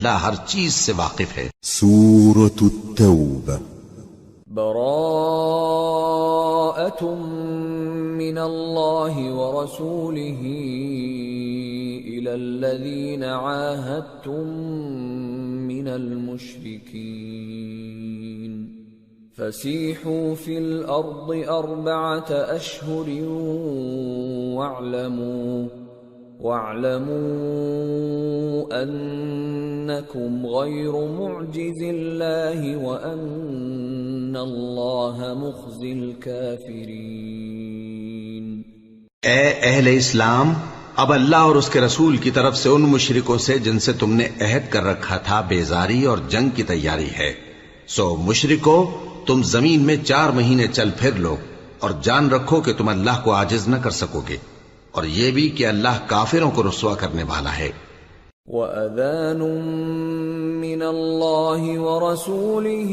اللہ ہر چیز سے واقف ہے۔ سورة التوبة براءة من الله ورسوله إلى الذين عاهدتم من المشركين فسيحوا في الأرض 4 أشهر واعلموا أنكم غير معجز الله وأن الله مخزي الكافرين۔ اے اہل اسلام، اب اللہ اور اس کے رسول کی طرف سے ان مشرکوں سے جن سے تم نے عہد کر رکھا تھا بیزاری اور جنگ کی تیاری ہے، سو مشرکو تم زمین میں 4 مہینے چل پھر لو اور جان رکھو کہ تم اللہ کو عاجز نہ کر سکو گے، اور یہ بھی کہ اللہ کافروں کو رسوا کرنے والا ہے۔ وَأَذَانٌ مِّنَ اللَّهِ وَرَسُولِهِ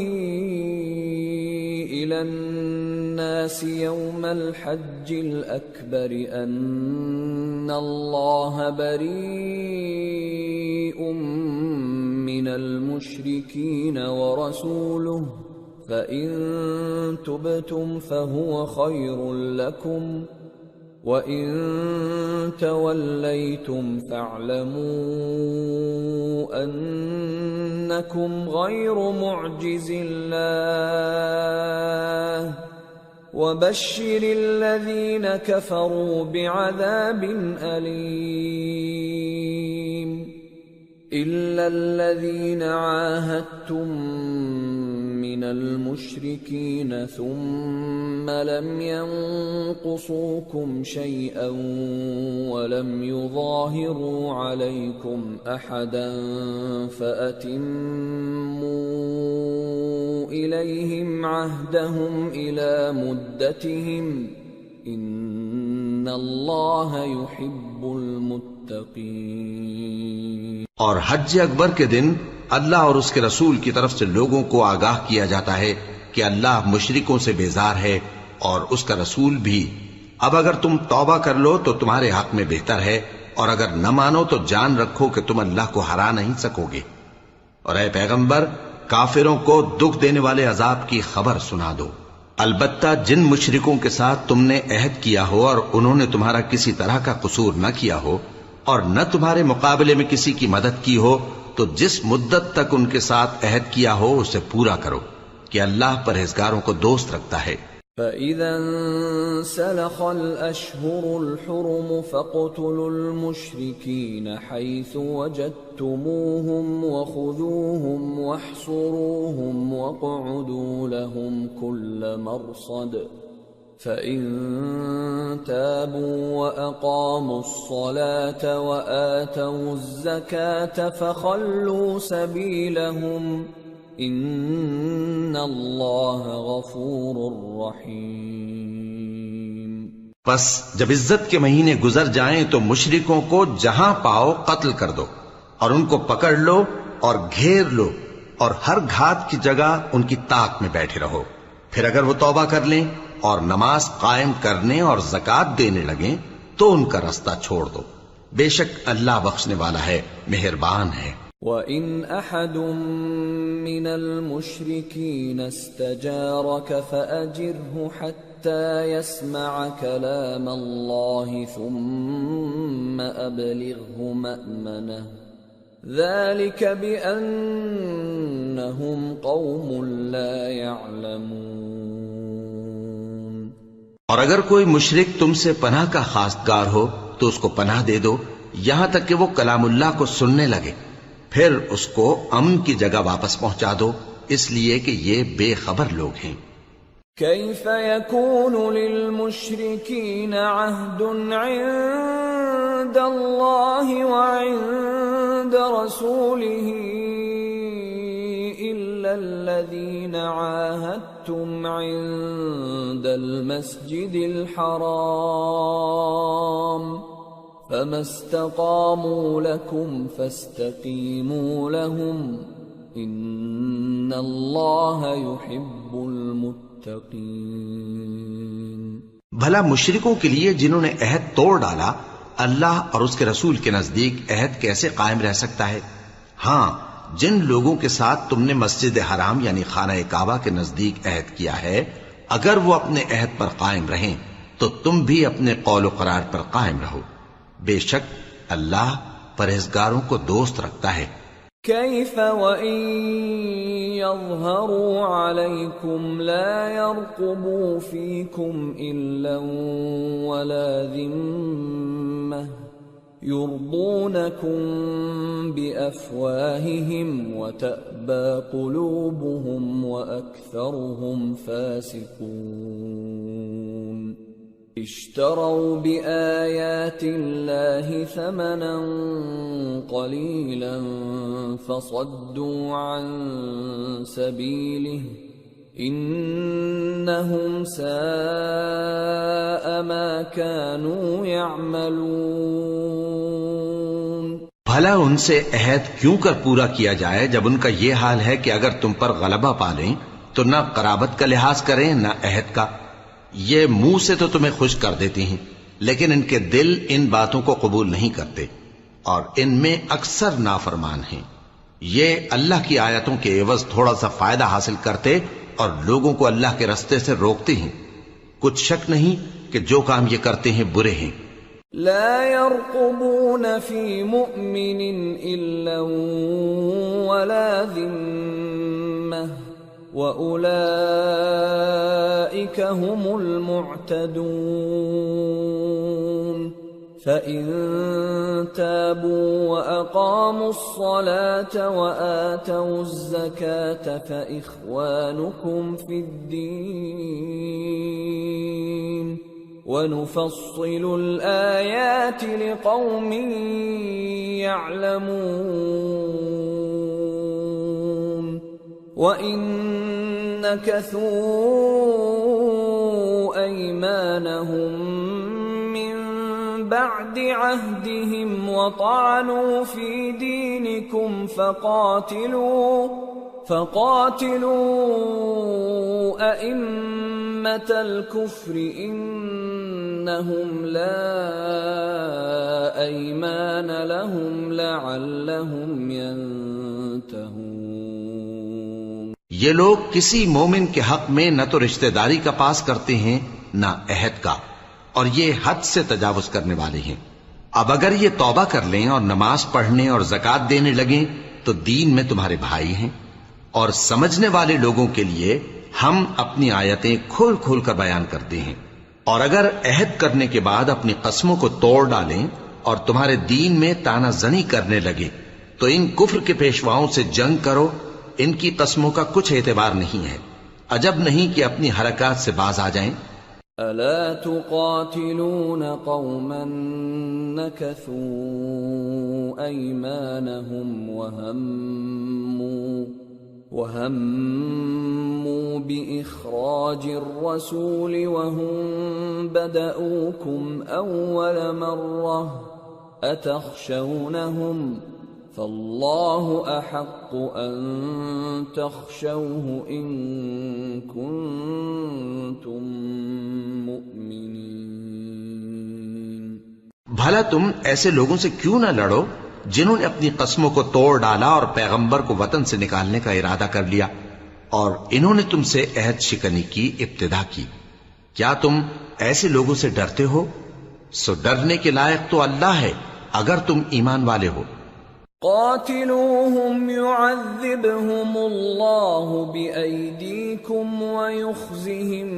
إِلَى النَّاسِ يَوْمَ الْحَجِّ الْأَكْبَرِ أَنَّ اللَّهَ بَرِيءٌ مِّنَ الْمُشْرِكِينَ وَرَسُولُهُ فَإِن تُبْتُمْ فَهُوَ خَيْرٌ لَّكُمْ وَإِن تَوَلَّيْتُمْ فَاعْلَمُوا أَنَّكُمْ غَيْرُ مُعْجِزِ اللَّهِ وَبَشِّرِ الَّذِينَ كَفَرُوا بِعَذَابٍ أَلِيمٍ إِلَّا الَّذِينَ عَاهَدتُّم مِّنَ الْمُشْرِكِينَ ثُمَّ لَمْ يَنقُصُوكُمْ شَيْئًا وَلَمْ يُظَاهِرُوا عَلَيْكُمْ أَحَدًا فَأَتِمُّوا إِلَيْهِمْ عَهْدَهُمْ إِلَى مُدَّتِهِمْ إِنَّ اللَّهَ يُحِبُّ الْمُتَّقِينَ۔ اور حج اکبر کے دن اللہ اور اس کے رسول کی طرف سے لوگوں کو آگاہ کیا جاتا ہے کہ اللہ مشرکوں سے بیزار ہے اور اس کا رسول بھی۔ اب اگر تم توبہ کر لو تو تمہارے حق میں بہتر ہے، اور اگر نہ مانو تو جان رکھو کہ تم اللہ کو ہرا نہیں سکو گے۔ اور اے پیغمبر، کافروں کو دکھ دینے والے عذاب کی خبر سنا دو۔ البتہ جن مشرکوں کے ساتھ تم نے عہد کیا ہو اور انہوں نے تمہارا کسی طرح کا قصور نہ کیا ہو اور نہ تمہارے مقابلے میں کسی کی مدد کی ہو، تو جس مدت تک ان کے ساتھ عہد کیا ہو اسے پورا کرو، کہ اللہ پرہیزگاروں کو دوست رکھتا ہے۔ فَإِذَا انسَلَخَ الْأَشْهُرُ الْحُرُمُ فَاقْتُلُوا الْمُشْرِكِينَ حَيْثُ وَجَدتُّمُوهُمْ وَخُذُوهُمْ وَاحْصُرُوهُمْ وَاقْعُدُوا لَهُمْ كُلَّ مَرْصَدٍ فَإِن تَابُوا وَأَقَامُوا الصَّلَاةَ وَآتَوُا الزَّكَاةَ فَخَلُّوا سَبِيلَهُمْ إِنَّ اللَّهَ غَفُورٌ رَّحِيمٌ۔ پس جب عزت کے مہینے گزر جائیں تو مشرکوں کو جہاں پاؤ قتل کر دو، اور ان کو پکڑ لو اور گھیر لو، اور ہر گھات کی جگہ ان کی طاق میں بیٹھے رہو۔ پھر اگر وہ توبہ کر لیں اور نماز قائم کرنے اور زکوٰۃ دینے لگیں تو ان کا رستہ چھوڑ دو، بے شک اللہ بخشنے والا ہے، مہربان ہے۔ وَإِنْ أَحَدٌ مِّنَ الْمُشْرِكِينَ اسْتَجَارَكَ فَأَجِرْهُ حَتَّى يَسْمَعَ كَلَامَ اللَّهِ ثُمَّ أَبْلِغْهُ مَأْمَنَهُ ذَلِكَ بِأَنَّهُمْ قَوْمٌ لَا يَعْلَمُونَ۔ اور اگر کوئی مشرک تم سے پناہ کا خواستگار ہو تو اس کو پناہ دے دو یہاں تک کہ وہ کلام اللہ کو سننے لگے، پھر اس کو امن کی جگہ واپس پہنچا دو، اس لیے کہ یہ بے خبر لوگ ہیں۔ كيف يكون للمشركين عهد عند الله وعند رسوله إلا الذين عاهدتم عند المسجد الحرام فما استقاموا لكم فاستقيموا لهم إن الله يحب المتقين۔ بھلا مشرکوں کے لیے جنہوں نے عہد توڑ ڈالا اللہ اور اس کے رسول کے نزدیک عہد کیسے قائم رہ سکتا ہے؟ ہاں، جن لوگوں کے ساتھ تم نے مسجد حرام یعنی خانہ کعبہ کے نزدیک عہد کیا ہے، اگر وہ اپنے عہد پر قائم رہیں تو تم بھی اپنے قول و قرار پر قائم رہو، بے شک اللہ پرہیزگاروں کو دوست رکھتا ہے۔ كيف وإن يظهروا عليكم لا يرقبوا فيكم إلا ولا ذمة يرضونكم بأفواههم وتأبى قلوبهم وأكثرهم فاسقون اشتروا بآيات الله ثمنا قليلا فصدوا عن سبيله إنهم ساء ما كانوا يعملون۔ بھلا ان سے عہد کیوں کر پورا کیا جائے جب ان کا یہ حال ہے کہ اگر تم پر غلبہ پالیں تو نہ قرابت کا لحاظ کریں نہ عہد کا۔ یہ منہ سے تو تمہیں خوش کر دیتی ہیں لیکن ان کے دل ان باتوں کو قبول نہیں کرتے اور ان میں اکثر نافرمان ہیں۔ یہ اللہ کی آیتوں کے عوض تھوڑا سا فائدہ حاصل کرتے اور لوگوں کو اللہ کے رستے سے روکتے ہیں۔ کچھ شک نہیں کہ جو کام یہ کرتے ہیں برے ہیں۔ لا يرقبون في مؤمن إلا ولا ذمة وَأُولَئِكَ هُمُ الْمُعْتَدُونَ فَإِن تَابُوا وَأَقَامُوا الصَّلَاةَ وَآتَوُا الزَّكَاةَ فَإِخْوَانُكُمْ فِي الدِّينِ وَنُفَصِّلُ الْآيَاتِ لِقَوْمٍ يَعْلَمُونَ وَإِن نَكَثُوا أَيْمَانَهُم مِّن بَعْدِ عَهْدِهِمْ وَطَعَنُوا فِي دِينِكُمْ فَقَاتِلُوا أَئِمَّةَ الْكُفْرِ إِنَّهُمْ لَا أَيْمَانَ لَهُمْ لَعَلَّهُمْ يَنْتَهُونَ۔ یہ لوگ کسی مومن کے حق میں نہ تو رشتہ داری کا پاس کرتے ہیں نہ عہد کا، اور یہ حد سے تجاوز کرنے والے ہیں۔ اب اگر یہ توبہ کر لیں اور نماز پڑھنے اور زکوٰۃ دینے لگیں تو دین میں تمہارے بھائی ہیں، اور سمجھنے والے لوگوں کے لیے ہم اپنی آیتیں کھول کھول کر بیان کرتے ہیں۔ اور اگر عہد کرنے کے بعد اپنی قسموں کو توڑ ڈالیں اور تمہارے دین میں تانا زنی کرنے لگے تو ان کفر کے پیشواؤں سے جنگ کرو، ان کی قسموں کا کچھ اعتبار نہیں ہے، عجب نہیں کہ اپنی حرکات سے باز آ جائیں۔ ألا تقاتلون قوما نكثوا أيمانهم وهموا بإخراج الرسول وهم بدأوكم أول مرة أتخشونهم فالله أحق أن تخشوه إن كنتم مؤمنين۔ بھلا تم ایسے لوگوں سے کیوں نہ لڑو جنہوں نے اپنی قسموں کو توڑ ڈالا اور پیغمبر کو وطن سے نکالنے کا ارادہ کر لیا، اور انہوں نے تم سے عہد شکنی کی ابتدا کی۔ کیا تم ایسے لوگوں سے ڈرتے ہو؟ سو ڈرنے کے لائق تو اللہ ہے اگر تم ایمان والے ہو۔ قاتلوهم يعذبهم الله بأيديكم ويخزهم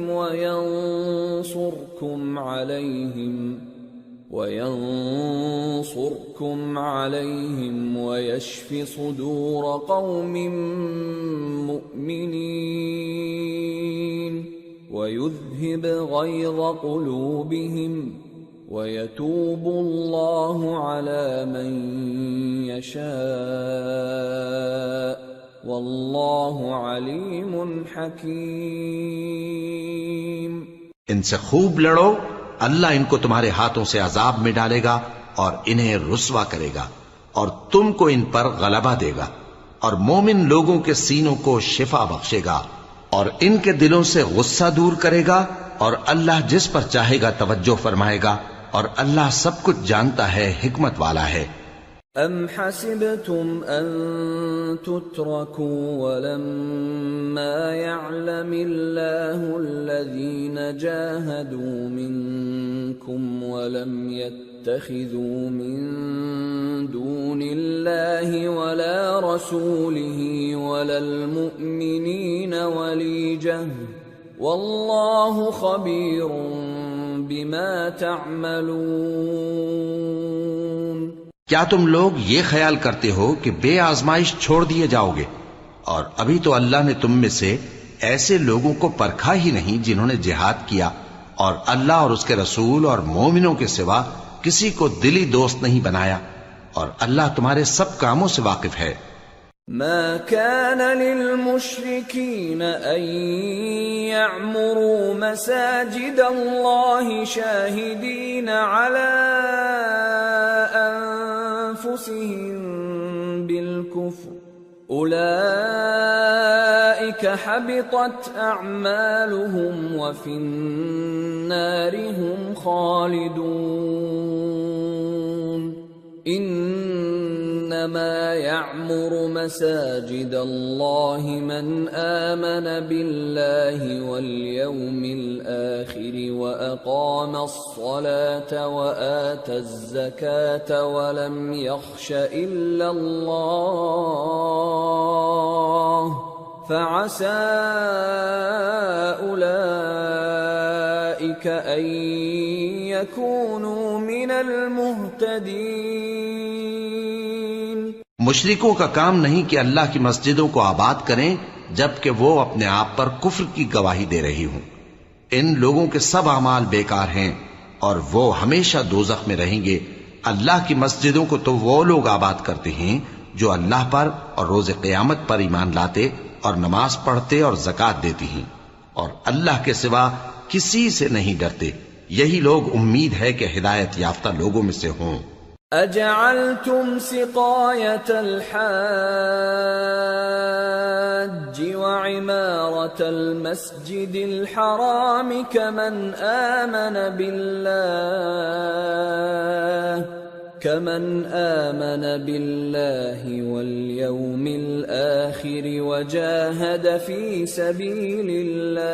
وينصركم عليهم ويشف صدور قوم مؤمنين ويذهب غيظ قلوبهم وَيَتُوبُ اللَّهُ عَلَى مَن يَشَاءُ وَاللَّهُ عَلِيمٌ حَكِيمٌ۔ ان سے خوب لڑو، اللہ ان کو تمہارے ہاتھوں سے عذاب میں ڈالے گا اور انہیں رسوا کرے گا، اور تم کو ان پر غلبہ دے گا، اور مومن لوگوں کے سینوں کو شفا بخشے گا، اور ان کے دلوں سے غصہ دور کرے گا، اور اللہ جس پر چاہے گا توجہ فرمائے گا، اور اللہ سب کچھ جانتا ہے، حکمت والا ہے۔ أَمْ حَسِبْتُمْ أَن تُتْرَكُوا وَلَمَّا يَعْلَمِ اللَّهُ الَّذِينَ جَاهَدُوا مِنكُمْ وَلَمْ يَتَّخِذُوا مِن دُونِ اللَّهِ وَلَا رَسُولِهِ وَلَا الْمُؤْمِنِينَ وَلِيجَةً وَاللَّهُ خَبِيرٌ بِمَا تَعْمَلُونَ۔ کیا تم لوگ یہ خیال کرتے ہو کہ بے آزمائش چھوڑ دیے جاؤ گے؟ اور ابھی تو اللہ نے تم میں سے ایسے لوگوں کو پرکھا ہی نہیں جنہوں نے جہاد کیا اور اللہ اور اس کے رسول اور مومنوں کے سوا کسی کو دلی دوست نہیں بنایا، اور اللہ تمہارے سب کاموں سے واقف ہے۔ ما كان للمشركين أن يعمروا مساجد الله شاهدين على أنفسهم بالكفر أولئك حبطت أعمالهم وفي النار هم خالدون۔ انما يعمر مساجد الله من آمن بالله واليوم الآخر وأقام الصلاة وآتى الزكاة ولم يخش إلا الله فعسى أولئك أن يكونوا من المهتدين۔ مشرکوں کا کام نہیں کہ اللہ کی مسجدوں کو آباد کریں جبکہ وہ اپنے آپ پر کفر کی گواہی دے رہی ہوں۔ ان لوگوں کے سب اعمال بیکار ہیں اور وہ ہمیشہ دوزخ میں رہیں گے۔ اللہ کی مسجدوں کو تو وہ لوگ آباد کرتے ہیں جو اللہ پر اور روز قیامت پر ایمان لاتے اور نماز پڑھتے اور زکوٰۃ دیتی ہیں، اور اللہ کے سوا کسی سے نہیں ڈرتے۔ یہی لوگ امید ہے کہ ہدایت یافتہ لوگوں میں سے ہوں۔ اجعلتم سقاية الحاج وعمارة المسجد الحرام كمن آمن بالله واليوم الآخر وجاهد في سبيل الله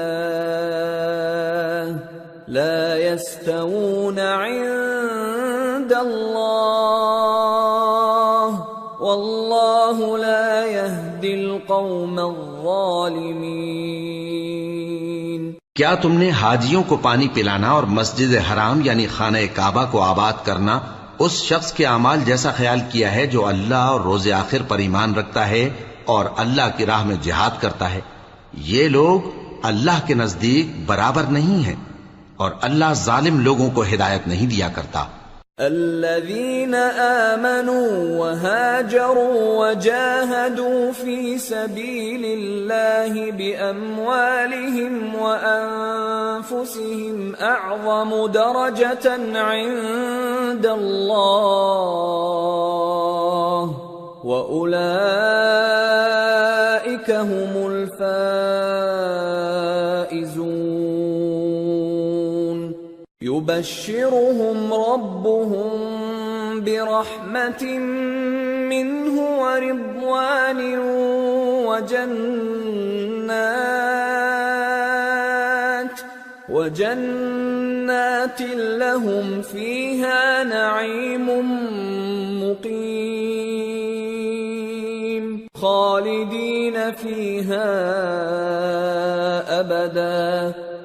لا يستوون عند الله والله لا يهدي القوم الظالمين۔ کیا تم نے حاجیوں کو پانی پلانا اور مسجد حرام یعنی خانہ کعبہ کو آباد کرنا اس شخص کے اعمال جیسا خیال کیا ہے جو اللہ اور روز آخر پر ایمان رکھتا ہے اور اللہ کی راہ میں جہاد کرتا ہے؟ یہ لوگ اللہ کے نزدیک برابر نہیں ہیں، اور اللہ ظالم لوگوں کو ہدایت نہیں دیا کرتا۔ الذين آمنوا وهاجروا وجاهدوا في سبيل الله بأموالهم وأنفسهم أعظم درجة عند الله وأولئك هم الفائزون۔ يبشرهم ربهم برحمة منه ورضوان وجنات لهم فيها نعيم مقيم خالدين فيها أبدا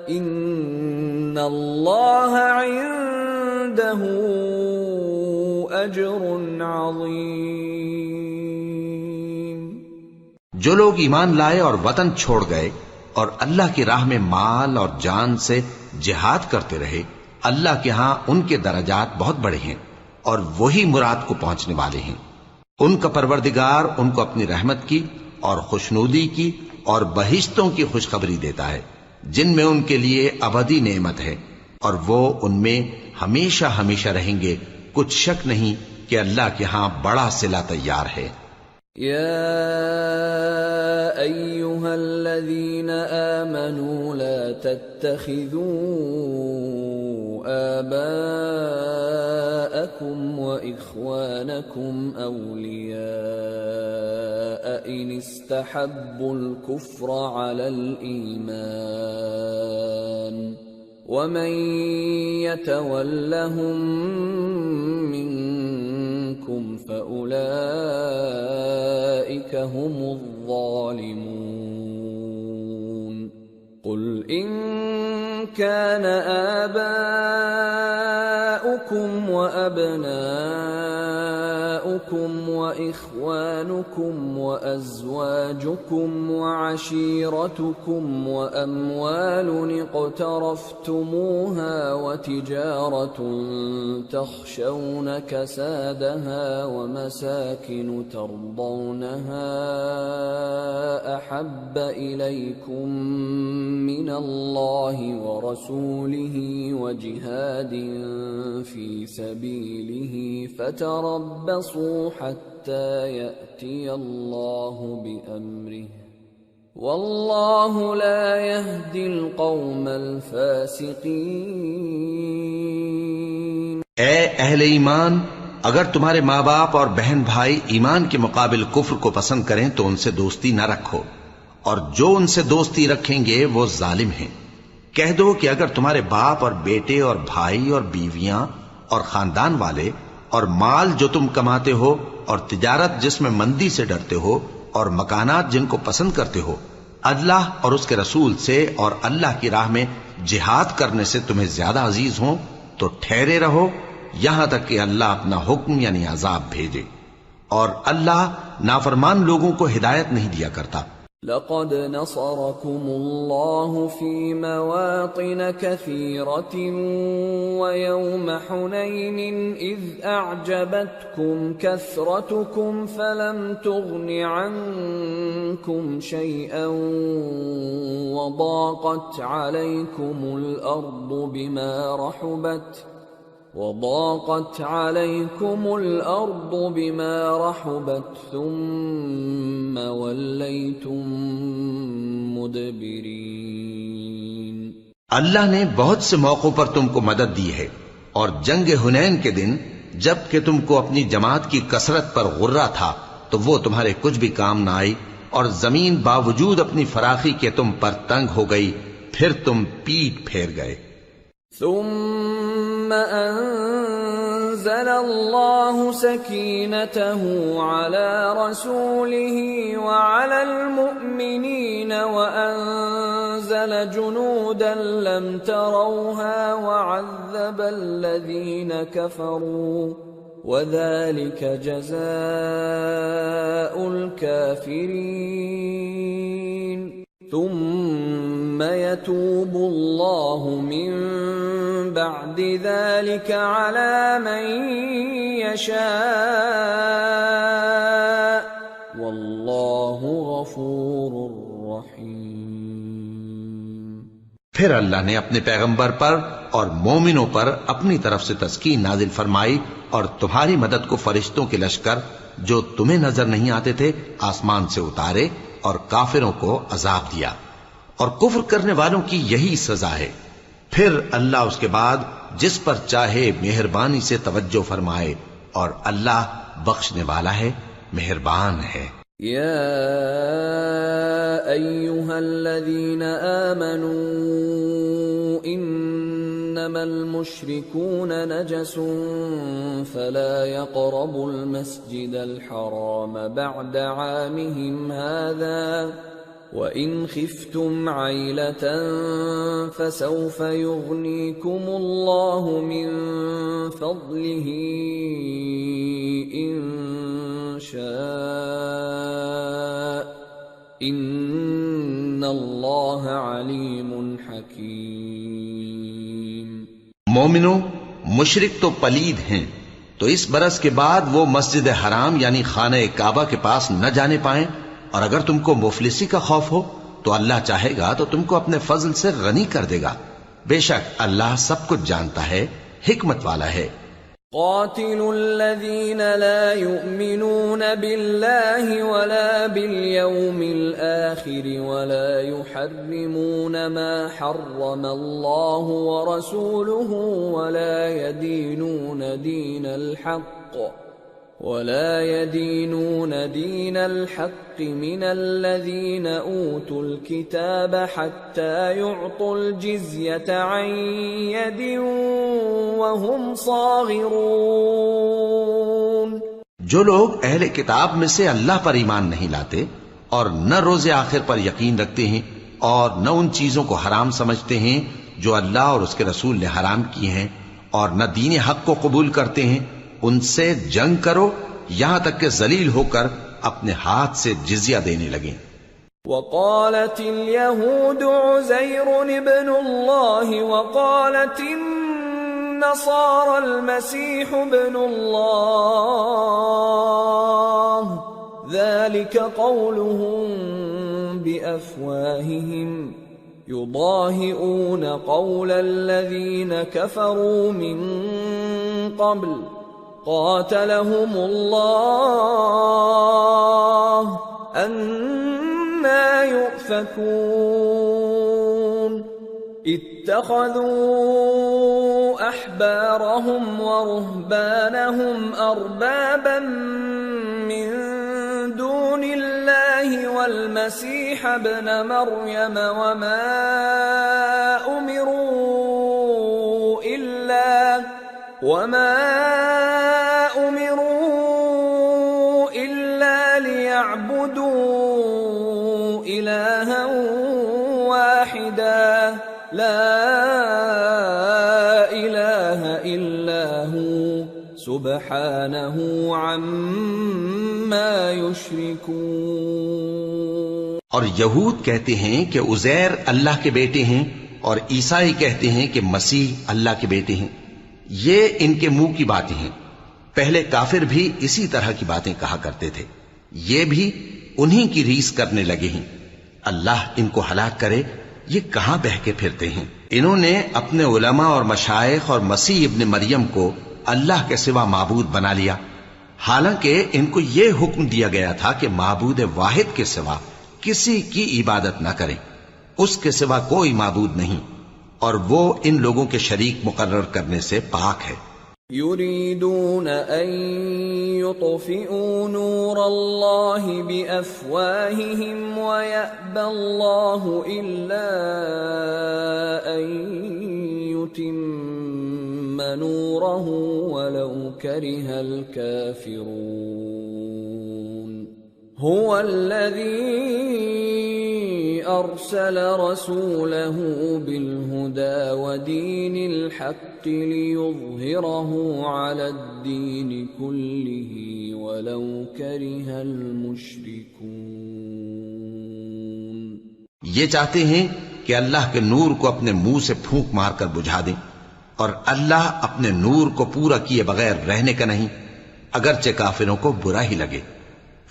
ان اللہ عنده اجر عظیم۔ جو لوگ ایمان لائے اور وطن چھوڑ گئے اور اللہ کی راہ میں مال اور جان سے جہاد کرتے رہے، اللہ کے ہاں ان کے درجات بہت بڑے ہیں اور وہی مراد کو پہنچنے والے ہیں۔ ان کا پروردگار ان کو اپنی رحمت کی اور خوشنودی کی اور بہشتوں کی خوشخبری دیتا ہے جن میں ان کے لیے ابدی نعمت ہے، اور وہ ان میں ہمیشہ ہمیشہ رہیں گے۔ کچھ شک نہیں کہ اللہ کے ہاں بڑا صلہ تیار ہے۔ یا ایھا الذین آمنوا لا تتخذوا آباءکم وإخوانكم أولياء إن استحبوا الكفر على الإيمان ومن يتولهم منكم فأولئك هم الظالمون قل إن كان آباؤكم وأبناؤكم وإخوانكم وأزواجكم وعشيرتكم وأموال اقترفتموها وتجارة تخشون كسادها ومساكن ترضونها أحب إليكم من الله ورسوله وجهاد في سبيله فتربصوا حتى يأتي الله بأمره والله لا يهدي القوم الفاسقين۔ اے اہل ایمان، اگر تمہارے ماں باپ اور بہن بھائی ایمان کے مقابل کفر کو پسند کریں تو ان سے دوستی نہ رکھو، اور جو ان سے دوستی رکھیں گے وہ ظالم ہیں۔ کہہ دو کہ اگر تمہارے باپ اور بیٹے اور بھائی اور بیویاں اور خاندان والے اور مال جو تم کماتے ہو اور تجارت جس میں مندی سے ڈرتے ہو اور مکانات جن کو پسند کرتے ہو اللہ اور اس کے رسول سے اور اللہ کی راہ میں جہاد کرنے سے تمہیں زیادہ عزیز ہوں تو ٹھہرے رہو یہاں تک کہ اللہ اپنا حکم یعنی عذاب بھیجے، اور اللہ نافرمان لوگوں کو ہدایت نہیں دیا کرتا۔ لقد نصركم الله في مواطن كثيرة ويوم حنين إذ أعجبتكم كثرتكم فلم تغن عنكم شيئا وضاقت عليكم الأرض بما رحبت ثم وليتم مدبرين۔ اللہ نے بہت سے موقعوں پر تم کو مدد دی ہے، اور جنگ حنین کے دن جب کہ تم کو اپنی جماعت کی کثرت پر غرہ تھا تو وہ تمہارے کچھ بھی کام نہ آئی، اور زمین باوجود اپنی فراخی کے تم پر تنگ ہو گئی، پھر تم پیٹ پھیر گئے۔ ثم أنزل الله سكينته على رسوله وعلى المؤمنين وأنزل جنودا لم تروها وعذب الذين كفروا وذلك جزاء الكافرين ثم يتوب الله من بعد ذلك على من يشاء والله غفور رحيم۔ پھر اللہ نے اپنے پیغمبر پر اور مومنوں پر اپنی طرف سے تسکین نازل فرمائی اور تمہاری مدد کو فرشتوں کے لشکر جو تمہیں نظر نہیں آتے تھے آسمان سے اتارے اور کافروں کو عذاب دیا، اور کفر کرنے والوں کی یہی سزا ہے۔ پھر اللہ اس کے بعد جس پر چاہے مہربانی سے توجہ فرمائے، اور اللہ بخشنے والا ہے، مہربان ہے۔ یا ایھا الذین آمنوا انما المشركون نجس فلا يقربوا المسجد الحرام بعد عامهم هذا وَإِنْ خِفْتُمْ عَيْلَةً فَسَوْفَ يُغْنِيكُمُ اللَّهُ مِنْ فَضْلِهِ إِنْ شَاءَ إِنَّ اللَّهَ عَلِيمٌ حَكِيمٌ۔ مومنوں، مشرک تو پلید ہیں، تو اس برس کے بعد وہ مسجد حرام یعنی خانہ کعبہ کے پاس نہ جانے پائیں، اور اگر تم کو مفلسی کا خوف ہو تو اللہ چاہے گا تو تم کو اپنے فضل سے غنی کر دے گا، بے شک اللہ سب کچھ جانتا ہے، حکمت والا ہے۔ قاتلوا الذين لا يؤمنون بالله ولا باليوم الآخر ولا يحرمون ما حرم الله ورسوله ولا يدينون دين الحق من الذين أوتوا الكتاب حتى يعطوا الجزية عن يد وهم صاغرون۔ جو لوگ اہل کتاب میں سے اللہ پر ایمان نہیں لاتے اور نہ روز آخر پر یقین رکھتے ہیں اور نہ ان چیزوں کو حرام سمجھتے ہیں جو اللہ اور اس کے رسول نے حرام کی ہیں اور نہ دین حق کو قبول کرتے ہیں، ان سے جنگ کرو یہاں تک کہ ذلیل ہو کر اپنے ہاتھ سے جزیہ دینے لگیں۔ وقالت اليهود عزير ابن الله وقالت النصارى المسيح ابن الله ذلك قولهم بأفواههم يضاهئون قول الذين كفروا من قبل قاتلهم الله أنى يؤفكون اتخذوا أحبارهم ورهبانهم أربابا من دون الله والمسيح ابن مريم وما أمروا إلا ليعبدوا إلها واحدا لا إله إلا هو سبحانه عما يشركون۔ اور یہود کہتے ہیں کہ عزیر اللہ کے بیٹے ہیں اور عیسائی کہتے ہیں کہ مسیح اللہ کے بیٹے ہیں۔ یہ ان کے منہ کی باتیں ہیں، پہلے کافر بھی اسی طرح کی باتیں کہا کرتے تھے، یہ بھی انہی کی ریس کرنے لگے ہیں۔ اللہ ان کو ہلاک کرے، یہ کہاں بہہ کے پھرتے ہیں۔ انہوں نے اپنے علماء اور مشائخ اور مسیح ابن مریم کو اللہ کے سوا معبود بنا لیا، حالانکہ ان کو یہ حکم دیا گیا تھا کہ معبود واحد کے سوا کسی کی عبادت نہ کریں، اس کے سوا کوئی معبود نہیں، اور وہ ان لوگوں کے شریک مقرر کرنے سے پاک ہے۔ يريدون أن يطفئوا نور الله بأفواههم ويأبى الله إلا أن يتم نوره ولو كره الكافرون۔ هو الذي أرسل رسوله بالهدى ودين الحق ليظهره على الدين كله ولو كره المشركون۔ یہ چاہتے ہیں کہ اللہ کے نور کو اپنے منہ سے پھونک مار کر بجھا دیں، اور اللہ اپنے نور کو پورا کیے بغیر رہنے کا نہیں، اگرچہ کافروں کو برا ہی لگے۔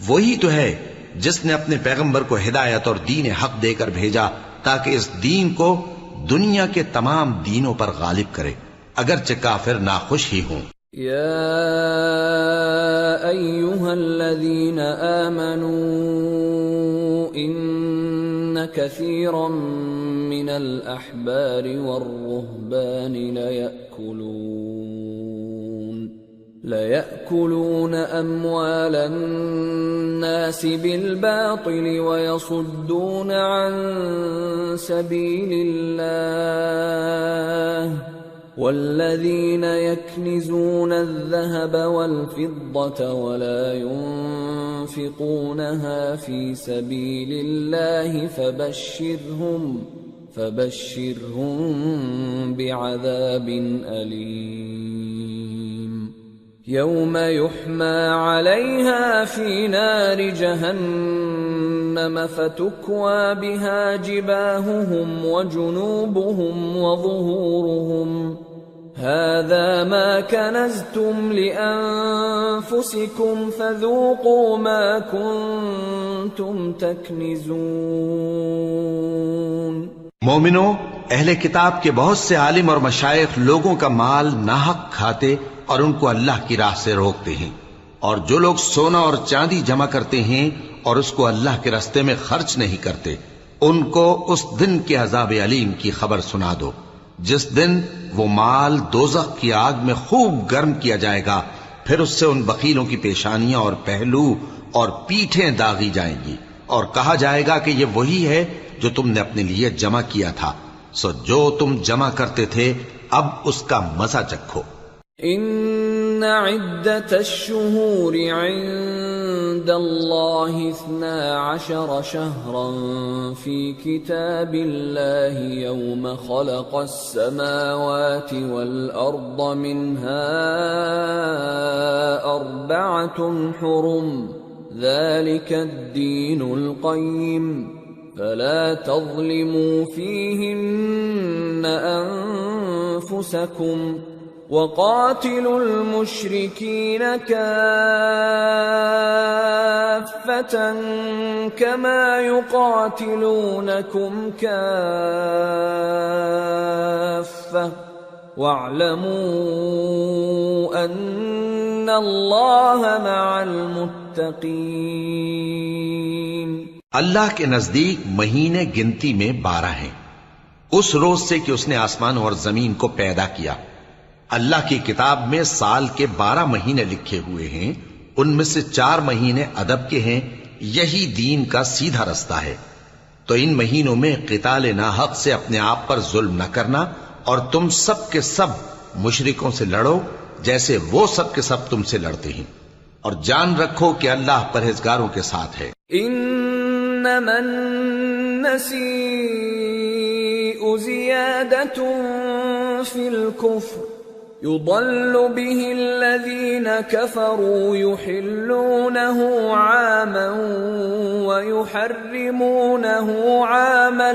وہی تو ہے جس نے اپنے پیغمبر کو ہدایت اور دین حق دے کر بھیجا تاکہ اس دین کو دنیا کے تمام دینوں پر غالب کرے، اگرچہ کافر ناخوش ہی ہوں۔ یا ایھا الذین آمنوا ان کثیرا من الاحبار والرہبان لَيَأْكُلُونَ أَمْوَالَ النَّاسِ بِالْبَاطِلِ وَيَصُدُّونَ عَن سَبِيلِ اللَّهِ وَالَّذِينَ يَكْنِزُونَ الذَّهَبَ وَالْفِضَّةَ وَلَا يُنْفِقُونَهَا فِي سَبِيلِ اللَّهِ فَبَشِّرْهُم بِعَذَابٍ أَلِيمٍ يوم يحمى عليها في نار جهنم فتكوى بها جباههم وجنوبهم وظهورهم هذا ما كنزتم لأنفسكم فذوقوا ما كنتم تكنزون۔ مومنو، اہل کتاب کے بہت سے عالم اور مشائخ لوگوں کا مال ناحق کھاتے اور ان کو اللہ کی راہ سے روکتے ہیں، اور جو لوگ سونا اور چاندی جمع کرتے ہیں اور اس کو اللہ کے راستے میں خرچ نہیں کرتے، ان کو اس دن کے عذاب علیم کی خبر سنا دو، جس دن وہ مال دوزخ کی آگ میں خوب گرم کیا جائے گا، پھر اس سے ان بخیلوں کی پیشانیاں اور پہلو اور پیٹھیں داغی جائیں گی، اور کہا جائے گا کہ یہ وہی ہے جو تم نے اپنے لیے جمع کیا تھا، سو جو تم جمع کرتے تھے اب اس کا مزہ چکھو۔ ان عدت الشہور عند اللہ 12 شہرا فی کتاب اللہ یوم خلق السماوات والارض منها 4 حرم ذلك الدین القیم فلا تظلموا فيهن أنفسكم وقاتلوا المشركين كافة كما يقاتلونكم كافة واعلموا أن الله مع المتقين۔ اللہ کے نزدیک مہینے گنتی میں 12 ہیں، اس روز سے کہ اس نے آسمان اور زمین کو پیدا کیا۔ اللہ کی کتاب میں سال کے 12 مہینے لکھے ہوئے ہیں، ان میں سے 4 مہینے ادب کے ہیں، یہی دین کا سیدھا رستہ ہے۔ تو ان مہینوں میں قتال ناحق سے اپنے آپ پر ظلم نہ کرنا، اور تم سب کے سب مشرکوں سے لڑو جیسے وہ سب کے سب تم سے لڑتے ہیں، اور جان رکھو کہ اللہ پرہیزگاروں کے ساتھ ہے۔ انما النسیء زیادۃ فی الکفر يضل به الذين كفروا يحلونه عاما ويحرمونه عاما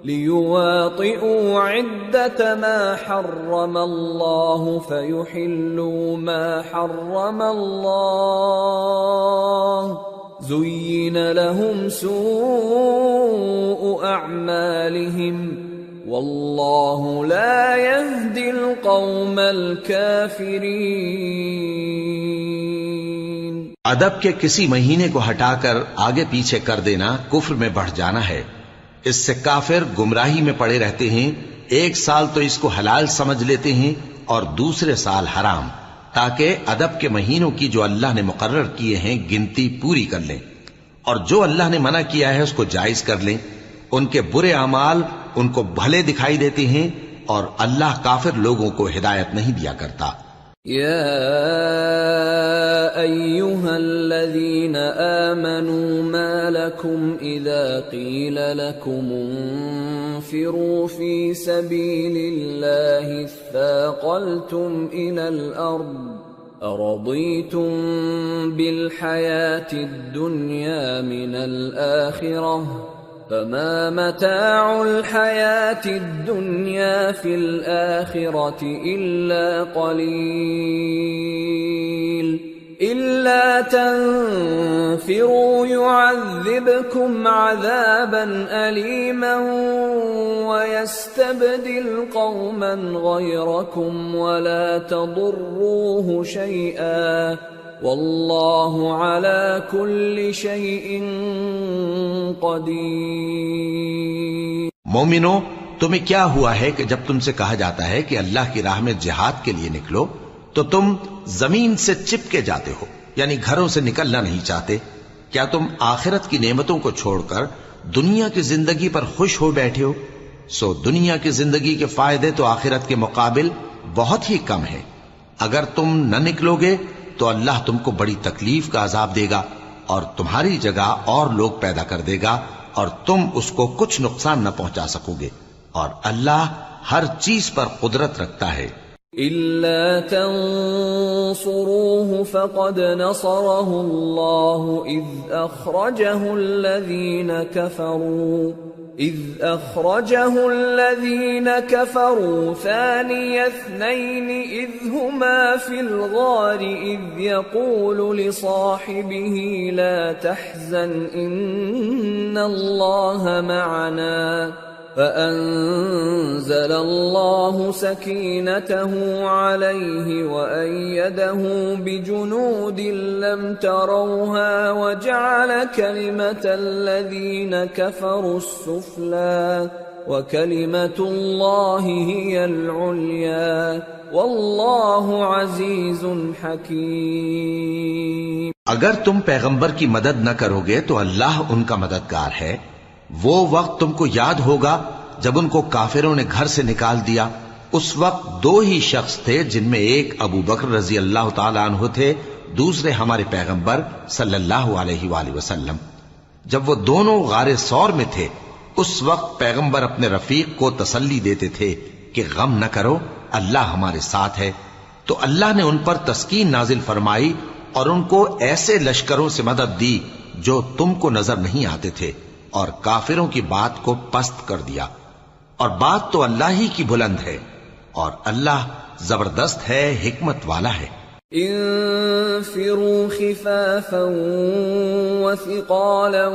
ليواطئوا عدة ما حرم الله فيحلوا ما حرم الله زين لهم سوء أعمالهم واللہ لا يهدی القوم الکافرین۔ ادب کے کسی مہینے کو ہٹا کر آگے پیچھے کر دینا کفر میں بڑھ جانا ہے، اس سے کافر گمراہی میں پڑے رہتے ہیں، ایک سال تو اس کو حلال سمجھ لیتے ہیں اور دوسرے سال حرام، تاکہ ادب کے مہینوں کی جو اللہ نے مقرر کیے ہیں گنتی پوری کر لیں، اور جو اللہ نے منع کیا ہے اس کو جائز کر لیں۔ ان کے برے اعمال ان کو بھلے دکھائی دیتے ہیں، اور اللہ کافر لوگوں کو ہدایت نہیں دیا کرتا۔ یا ایھا الذین آمنوا ما لکم اذا قیل لکم انفروا فی سبیل اللہ اثاقلتم الى الارض ارضیتم بالحیاة الدنیا من الآخرہ فما متاع الحياة الدنيا في الآخرة إلا قليل إلا تنفروا يعذبكم عذابا أليما ويستبدل قوما غيركم ولا تضروه شيئا واللہ علی کل شیء قدیر۔ مومنو، تمہیں کیا ہوا ہے کہ جب تم سے کہا جاتا ہے کہ اللہ کی راہ میں جہاد کے لیے نکلو تو تم زمین سے چپکے جاتے ہو، یعنی گھروں سے نکلنا نہیں چاہتے؟ کیا تم آخرت کی نعمتوں کو چھوڑ کر دنیا کی زندگی پر خوش ہو بیٹھے ہو؟ سو دنیا کی زندگی کے فائدے تو آخرت کے مقابل بہت ہی کم ہیں۔ اگر تم نہ نکلو گے تو اللہ تم کو بڑی تکلیف کا عذاب دے گا، اور تمہاری جگہ اور لوگ پیدا کر دے گا، اور تم اس کو کچھ نقصان نہ پہنچا سکو گے، اور اللہ ہر چیز پر قدرت رکھتا ہے۔ إِلَّا تَنصُرُوهُ فَقَدْ نَصَرَهُ اللَّهُ إِذْ أَخْرَجَهُ الَّذِينَ كَفَرُوا ثَانِيَ اثْنَيْنِ إِذْ هُمَا فِي الْغَارِ إِذْ يَقُولُ لِصَاحِبِهِ لَا تَحْزَنْ إِنَّ اللَّهَ مَعَنَا فأنزل الله سكينته عليه وأيده بجنود لم تروها وجعل كلمة الذين كفروا السفلى وكلمة الله هي العليا والله عزيز حكيم۔ اگر تم پیغمبر کی مدد نہ کرو گے تو اللہ ان کا مددگار ہے۔ وہ وقت تم کو یاد ہوگا جب ان کو کافروں نے گھر سے نکال دیا۔ اس وقت دو ہی شخص تھے، جن میں ایک ابو بکر رضی اللہ تعالی عنہ تھے، دوسرے ہمارے پیغمبر صلی اللہ علیہ وآلہ وسلم۔ جب وہ دونوں غار ثور میں تھے، اس وقت پیغمبر اپنے رفیق کو تسلی دیتے تھے کہ غم نہ کرو، اللہ ہمارے ساتھ ہے۔ تو اللہ نے ان پر تسکین نازل فرمائی اور ان کو ایسے لشکروں سے مدد دی جو تم کو نظر نہیں آتے تھے، اور کافروں کی بات کو پست کر دیا۔ اور بات تو اللہ ہی کی بلند ہے، اور اللہ زبردست ہے، حکمت والا ہے۔ انفروا خفافا وثقالا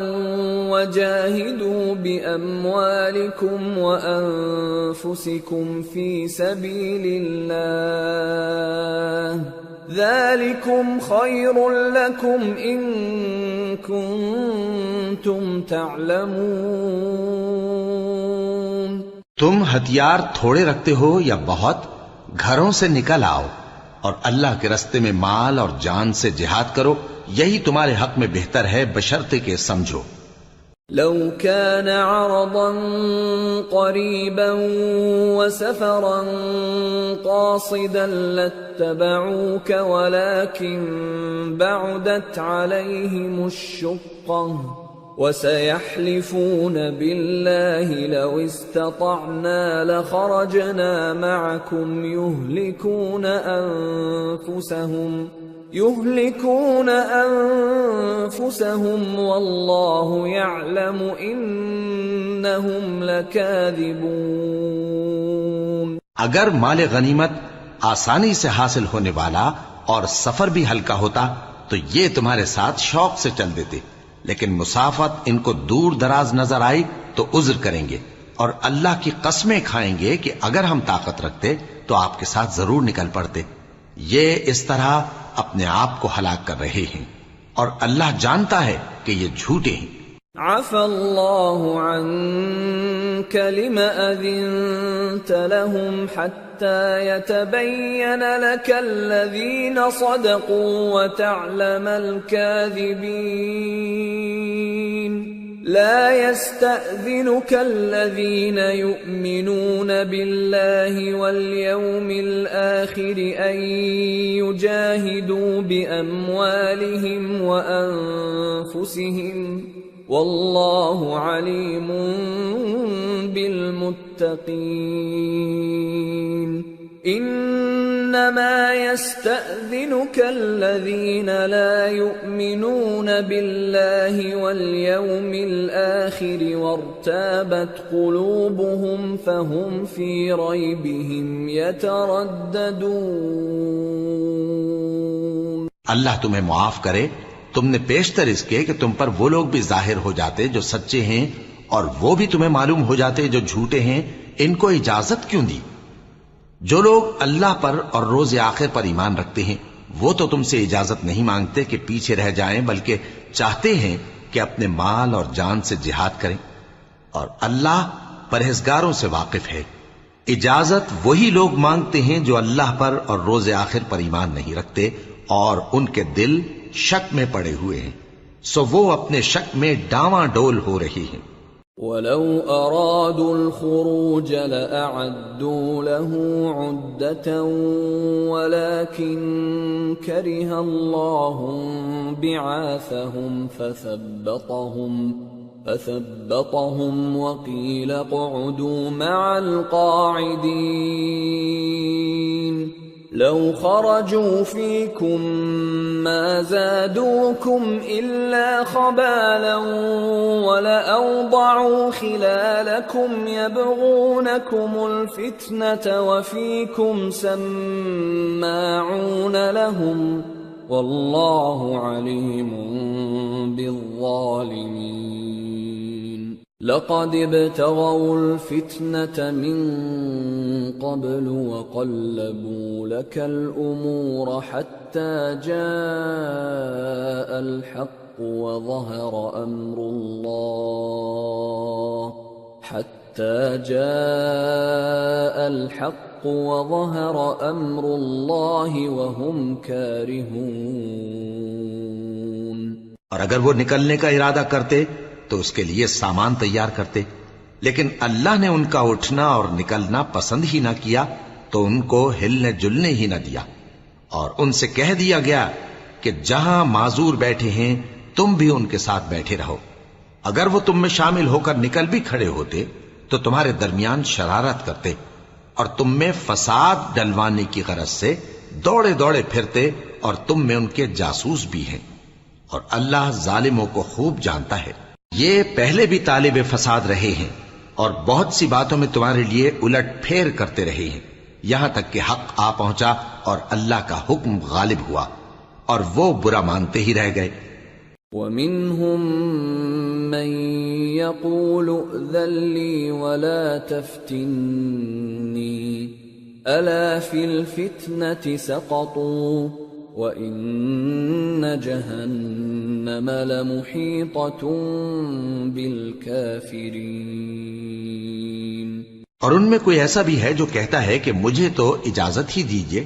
وجاهدوا بأموالكم وأنفسكم في سبيل الله ذلكم خير لكم إن كنتم تعلمون۔ تم ہتھیار تھوڑے رکھتے ہو یا بہت، گھروں سے نکل آؤ اور اللہ کے رستے میں مال اور جان سے جہاد کرو، یہی تمہارے حق میں بہتر ہے، بشرطے کہ سمجھو۔ لو كان عرضا قريبا وسفرا قاصدا لاتبعوك ولكن بعدت عليهم الشقة وسيحلفون بالله لو استطعنا لخرجنا معكم يهلكون أنفسهم والله يعلم إنهم لكاذبون۔ اگر مال غنیمت آسانی سے حاصل ہونے والا اور سفر بھی ہلکا ہوتا تو یہ تمہارے ساتھ شوق سے چل دیتے، لیکن مسافت ان کو دور دراز نظر آئی تو عذر کریں گے، اور اللہ کی قسمیں کھائیں گے کہ اگر ہم طاقت رکھتے تو آپ کے ساتھ ضرور نکل پڑتے۔ یہ اس طرح اپنے آپ کو ہلاک کر رہے ہیں، اور اللہ جانتا ہے کہ یہ جھوٹے ہیں۔ عفا اللہ عنک لم اذنت لهم حتى يتبين لك الذين صدقوا وتعلم الكاذبين۔ لا يستأذنك الذين يؤمنون بالله واليوم الآخر أن يجاهدوا بأموالهم وأنفسهم والله عليم بالمتقين۔ انما يستأذنك الذين لا يؤمنون بالله واليوم الآخر وارتابت قلوبهم فهم في ريبهم يترددون۔ اللہ تمہیں معاف کرے، تم نے پیشتر اس کے کہ تم پر وہ لوگ بھی ظاہر ہو جاتے جو سچے ہیں، اور وہ بھی تمہیں معلوم ہو جاتے جو جھوٹے ہیں۔ ان کو اجازت کیوں دی؟ جو لوگ اللہ پر اور روز آخر پر ایمان رکھتے ہیں وہ تو تم سے اجازت نہیں مانگتے کہ پیچھے رہ جائیں، بلکہ چاہتے ہیں کہ اپنے مال اور جان سے جہاد کریں، اور اللہ پرہیزگاروں سے واقف ہے۔ اجازت وہی لوگ مانگتے ہیں جو اللہ پر اور روز آخر پر ایمان نہیں رکھتے اور ان کے دل شک میں پڑے ہوئے ہیں، سو وہ اپنے شک میں ڈاواں ڈول ہو رہی ہیں۔ وَلَوْ أَرَادُوا الْخُرُوجَ لَأَعَدُّوا لَهُ عُدَّةً وَلَكِنْ كَرِهَ اللَّهُ بِعَاثَهُمْ فَثَبَّطَهُمْ وَقِيلَ اقْعُدُوا مَعَ الْقَاعِدِينَ۔ لو خرجوا فيكم ما زادوكم إلا خبالا ولأوضعوا خلالكم يبغونكم الفتنة وفيكم سماعون لهم والله عليم بالظالمين۔ لقد ابتغوا الفتنة من قبل وقلبوا لك الأمور حتى جاء الحق وظهر أمر الله وهم كارهون۔ اور اگر وہ نکلنے کا ارادہ کرتے تو اس کے لیے سامان تیار کرتے، لیکن اللہ نے ان کا اٹھنا اور نکلنا پسند ہی نہ کیا تو ان کو ہلنے جلنے ہی نہ دیا، اور ان سے کہہ دیا گیا کہ جہاں معذور بیٹھے ہیں تم بھی ان کے ساتھ بیٹھے رہو۔ اگر وہ تم میں شامل ہو کر نکل بھی کھڑے ہوتے تو تمہارے درمیان شرارت کرتے اور تم میں فساد ڈلوانے کی غرض سے دوڑے دوڑے پھرتے، اور تم میں ان کے جاسوس بھی ہیں، اور اللہ ظالموں کو خوب جانتا ہے۔ یہ پہلے بھی طالب فساد رہے ہیں اور بہت سی باتوں میں تمہارے لیے الٹ پھیر کرتے رہے ہیں، یہاں تک کہ حق آ پہنچا اور اللہ کا حکم غالب ہوا اور وہ برا مانتے ہی رہ گئے۔ وَمِنْهُمْ مَنْ يَقُولُ ائْذَنْ لِي وَلَا تَفْتِنِّي أَلَا فِي الْفِتْنَةِ سَقَطُوا وَإِنَّ جَهَنَّمَ لَمُحِيطَةٌ بِالْكَافِرِينَ۔ اور ان میں کوئی ایسا بھی ہے جو کہتا ہے کہ مجھے تو اجازت ہی دیجئے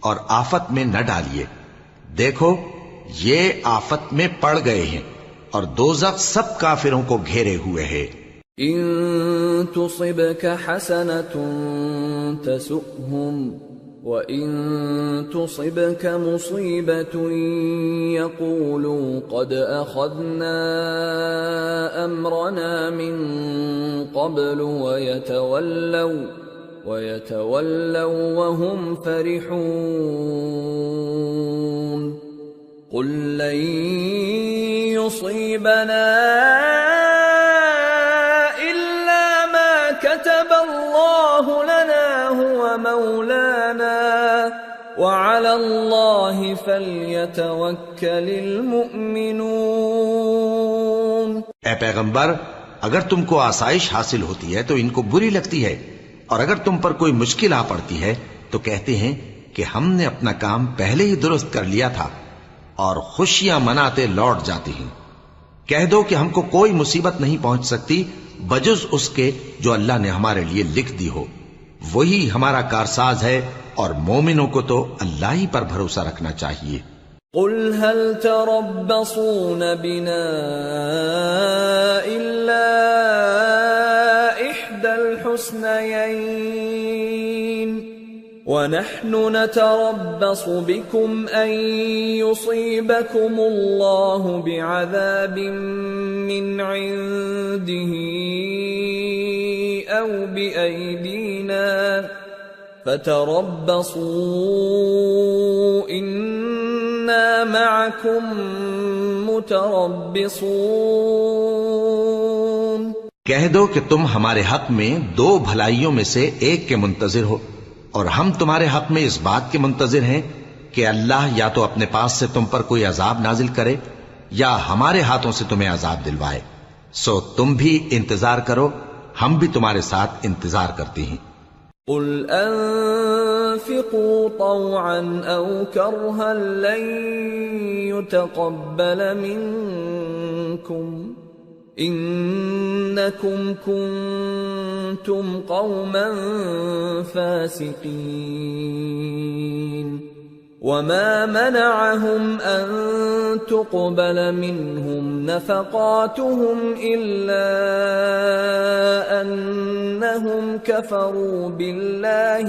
اور آفت میں نہ ڈالیے، دیکھو یہ آفت میں پڑ گئے ہیں اور دوزخ سب کافروں کو گھیرے ہوئے ہے۔ ان تصبك حسنة تسؤهم وَإِن تُصِبْكَ مُصِيبَةٌ يَقُولُوا قَدْ أَخَذْنَا أَمْرَنَا مِنْ قَبْلُ وَيَتَوَلَّوْا وَهُمْ فَرِحُونَ قُلْ لَنْ يُصِيبَنَا إِلَّا مَا كَتَبَ اللَّهُ لَنَا هُوَ مَوْلَانَا وَعَلَى اللَّهِ فَلْيَتَوَكَّلِ الْمُؤْمِنُونَ۔ اے پیغمبر، اگر تم کو آسائش حاصل ہوتی ہے تو ان کو بری لگتی ہے، اور اگر تم پر کوئی مشکل آ پڑتی ہے تو کہتے ہیں کہ ہم نے اپنا کام پہلے ہی درست کر لیا تھا، اور خوشیاں مناتے لوٹ جاتے ہیں۔ کہہ دو کہ ہم کو کوئی مصیبت نہیں پہنچ سکتی بجز اس کے جو اللہ نے ہمارے لیے لکھ دی ہو، وہی ہمارا کارساز ہے، اور مومنوں کو تو اللہ ہی پر بھروسہ رکھنا چاہیے۔ قل هل تربصون بنا إلا إحدى الحسنيين ونحن نتربص بكم أن يصيبكم الله بعذاب من عنده أو بأيدينا فتربصوا إنا معكم متربصون۔ کہہ دو کہ تم ہمارے حق میں دو بھلائیوں میں سے ایک کے منتظر ہو، اور ہم تمہارے حق میں اس بات کے منتظر ہیں کہ اللہ یا تو اپنے پاس سے تم پر کوئی عذاب نازل کرے یا ہمارے ہاتھوں سے تمہیں عذاب دلوائے، سو تم بھی انتظار کرو، ہم بھی تمہارے ساتھ انتظار کرتے ہیں۔ قل انفقوا طوعا او کرها لن يتقبل منكم انکم کنتم قوما فاسقین۔ وما منعهم ان تقبل منهم نفقاتهم الا انهم كفروا بالله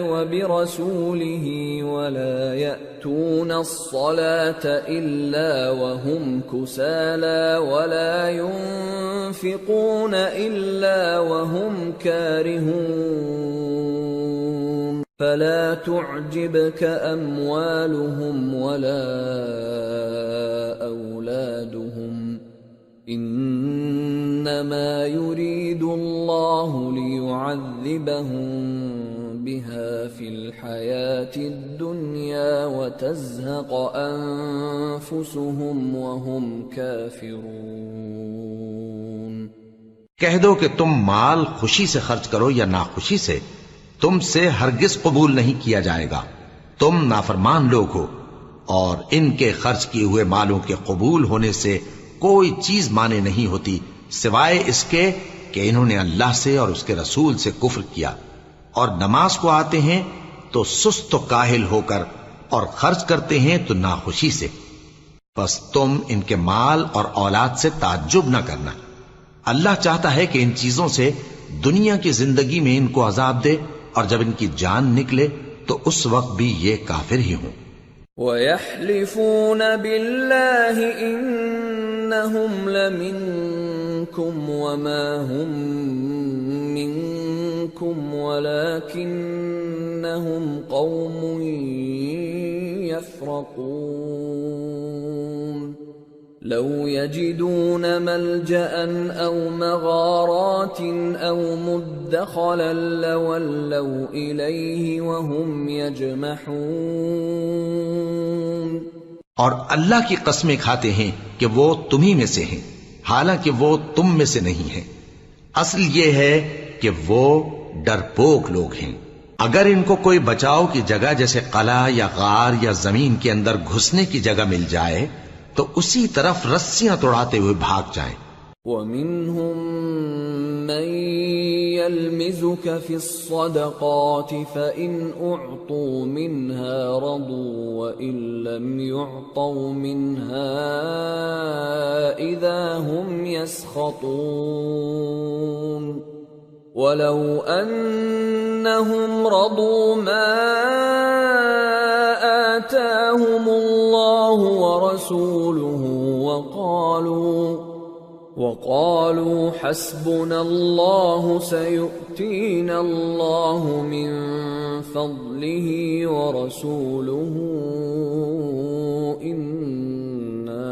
وبرسوله ولا يأتون الصلاة إلا وهم كسالى ولا ينفقون إلا وهم كارهون فلا تعجبك أموالهم ولا أولادهم إنما يريد الله ليعذبهم يعذبهم بها في الحياة الدنيا وتزهق أنفسهم وهم كافرون۔ کہہ دو کہ تم مال خوشی سے خرچ کرو یا ناخوشی سے، تم سے ہرگز قبول نہیں کیا جائے گا، تم نافرمان لوگ ہو، اور ان کے خرچ کیے ہوئے مالوں کے قبول ہونے سے کوئی چیز مانے نہیں ہوتی سوائے اس کے کہ انہوں نے اللہ سے اور اس کے رسول سے کفر کیا، اور نماز کو آتے ہیں تو سست و کاہل ہو کر، اور خرچ کرتے ہیں تو ناخوشی سے۔ بس تم ان کے مال اور اولاد سے تعجب نہ کرنا، اللہ چاہتا ہے کہ ان چیزوں سے دنیا کی زندگی میں ان کو عذاب دے، اور جب ان کی جان نکلے تو اس وقت بھی یہ کافر ہی ہوں۔ وَيَحْلِفُونَ بِاللَّهِ إِنَّهُمْ لَمِنكُمْ وَمَا هُمْ مِنكُمْ وَلَكِنَّهُمْ قَوْمٌ يَفْرَقُونَ لَوْ يَجِدُونَ مَلْجَأً أَوْ مَغَارَاتٍ أَوْ مُدَّخَلًا لَوَلَّوْا إِلَيْهِ وَهُمْ يَجْمَحُونَ۔ اور اللہ کی قسمیں کھاتے ہیں کہ وہ تمہیں میں سے ہیں، حالانکہ وہ تم میں سے نہیں ہیں۔ اصل یہ ہے کہ وہ ڈرپوک لوگ ہیں۔ اگر ان کو کوئی بچاؤ کی جگہ جیسے قلعہ یا غار یا زمین کے اندر گھسنے کی جگہ مل جائے تو اسی طرف رسیاں توڑاتے ہوئے بھاگ جائیں۔ وَمِنْهُمْ مَنْ يَلْمِزُكَ فِي الصَّدَقَاتِ فَإِنْ أُعْطُوا مِنْهَا رَضُوا وَإِنْ لَمْ يُعْطَوْا مِنْهَا إِذَا هُمْ يَسْخَطُونَ وَلَوْ أَنَّهُمْ رَضُوا مَا آتَاهُمُ اللَّهُ وَرَسُولُهُ وَقَالُوا حَسْبُنَا اللَّهُ سَيُؤْتِينَا اللَّهُ مِنْ فَضْلِهِ وَرَسُولُهُ إِنَّا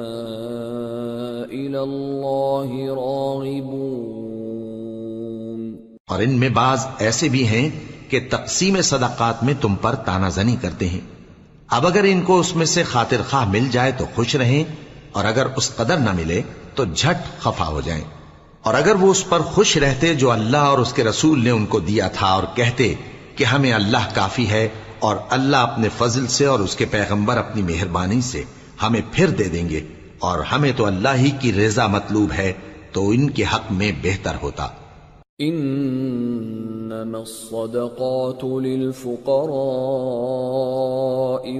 إِلَى اللَّهِ رَاغِبُونَ۔ اور ان میں بعض ایسے بھی ہیں کہ تقسیم صدقات میں تم پر تانا زنی کرتے ہیں۔ اب اگر ان کو اس میں سے خاطر خواہ مل جائے تو خوش رہیں، اور اگر اس قدر نہ ملے تو جھٹ خفا ہو جائیں۔ اور اگر وہ اس پر خوش رہتے جو اللہ اور اس کے رسول نے ان کو دیا تھا، اور کہتے کہ ہمیں اللہ کافی ہے، اور اللہ اپنے فضل سے اور اس کے پیغمبر اپنی مہربانی سے ہمیں پھر دے دیں گے، اور ہمیں تو اللہ ہی کی رضا مطلوب ہے، تو ان کے حق میں بہتر ہوتا۔ انما الصدقات للفقراء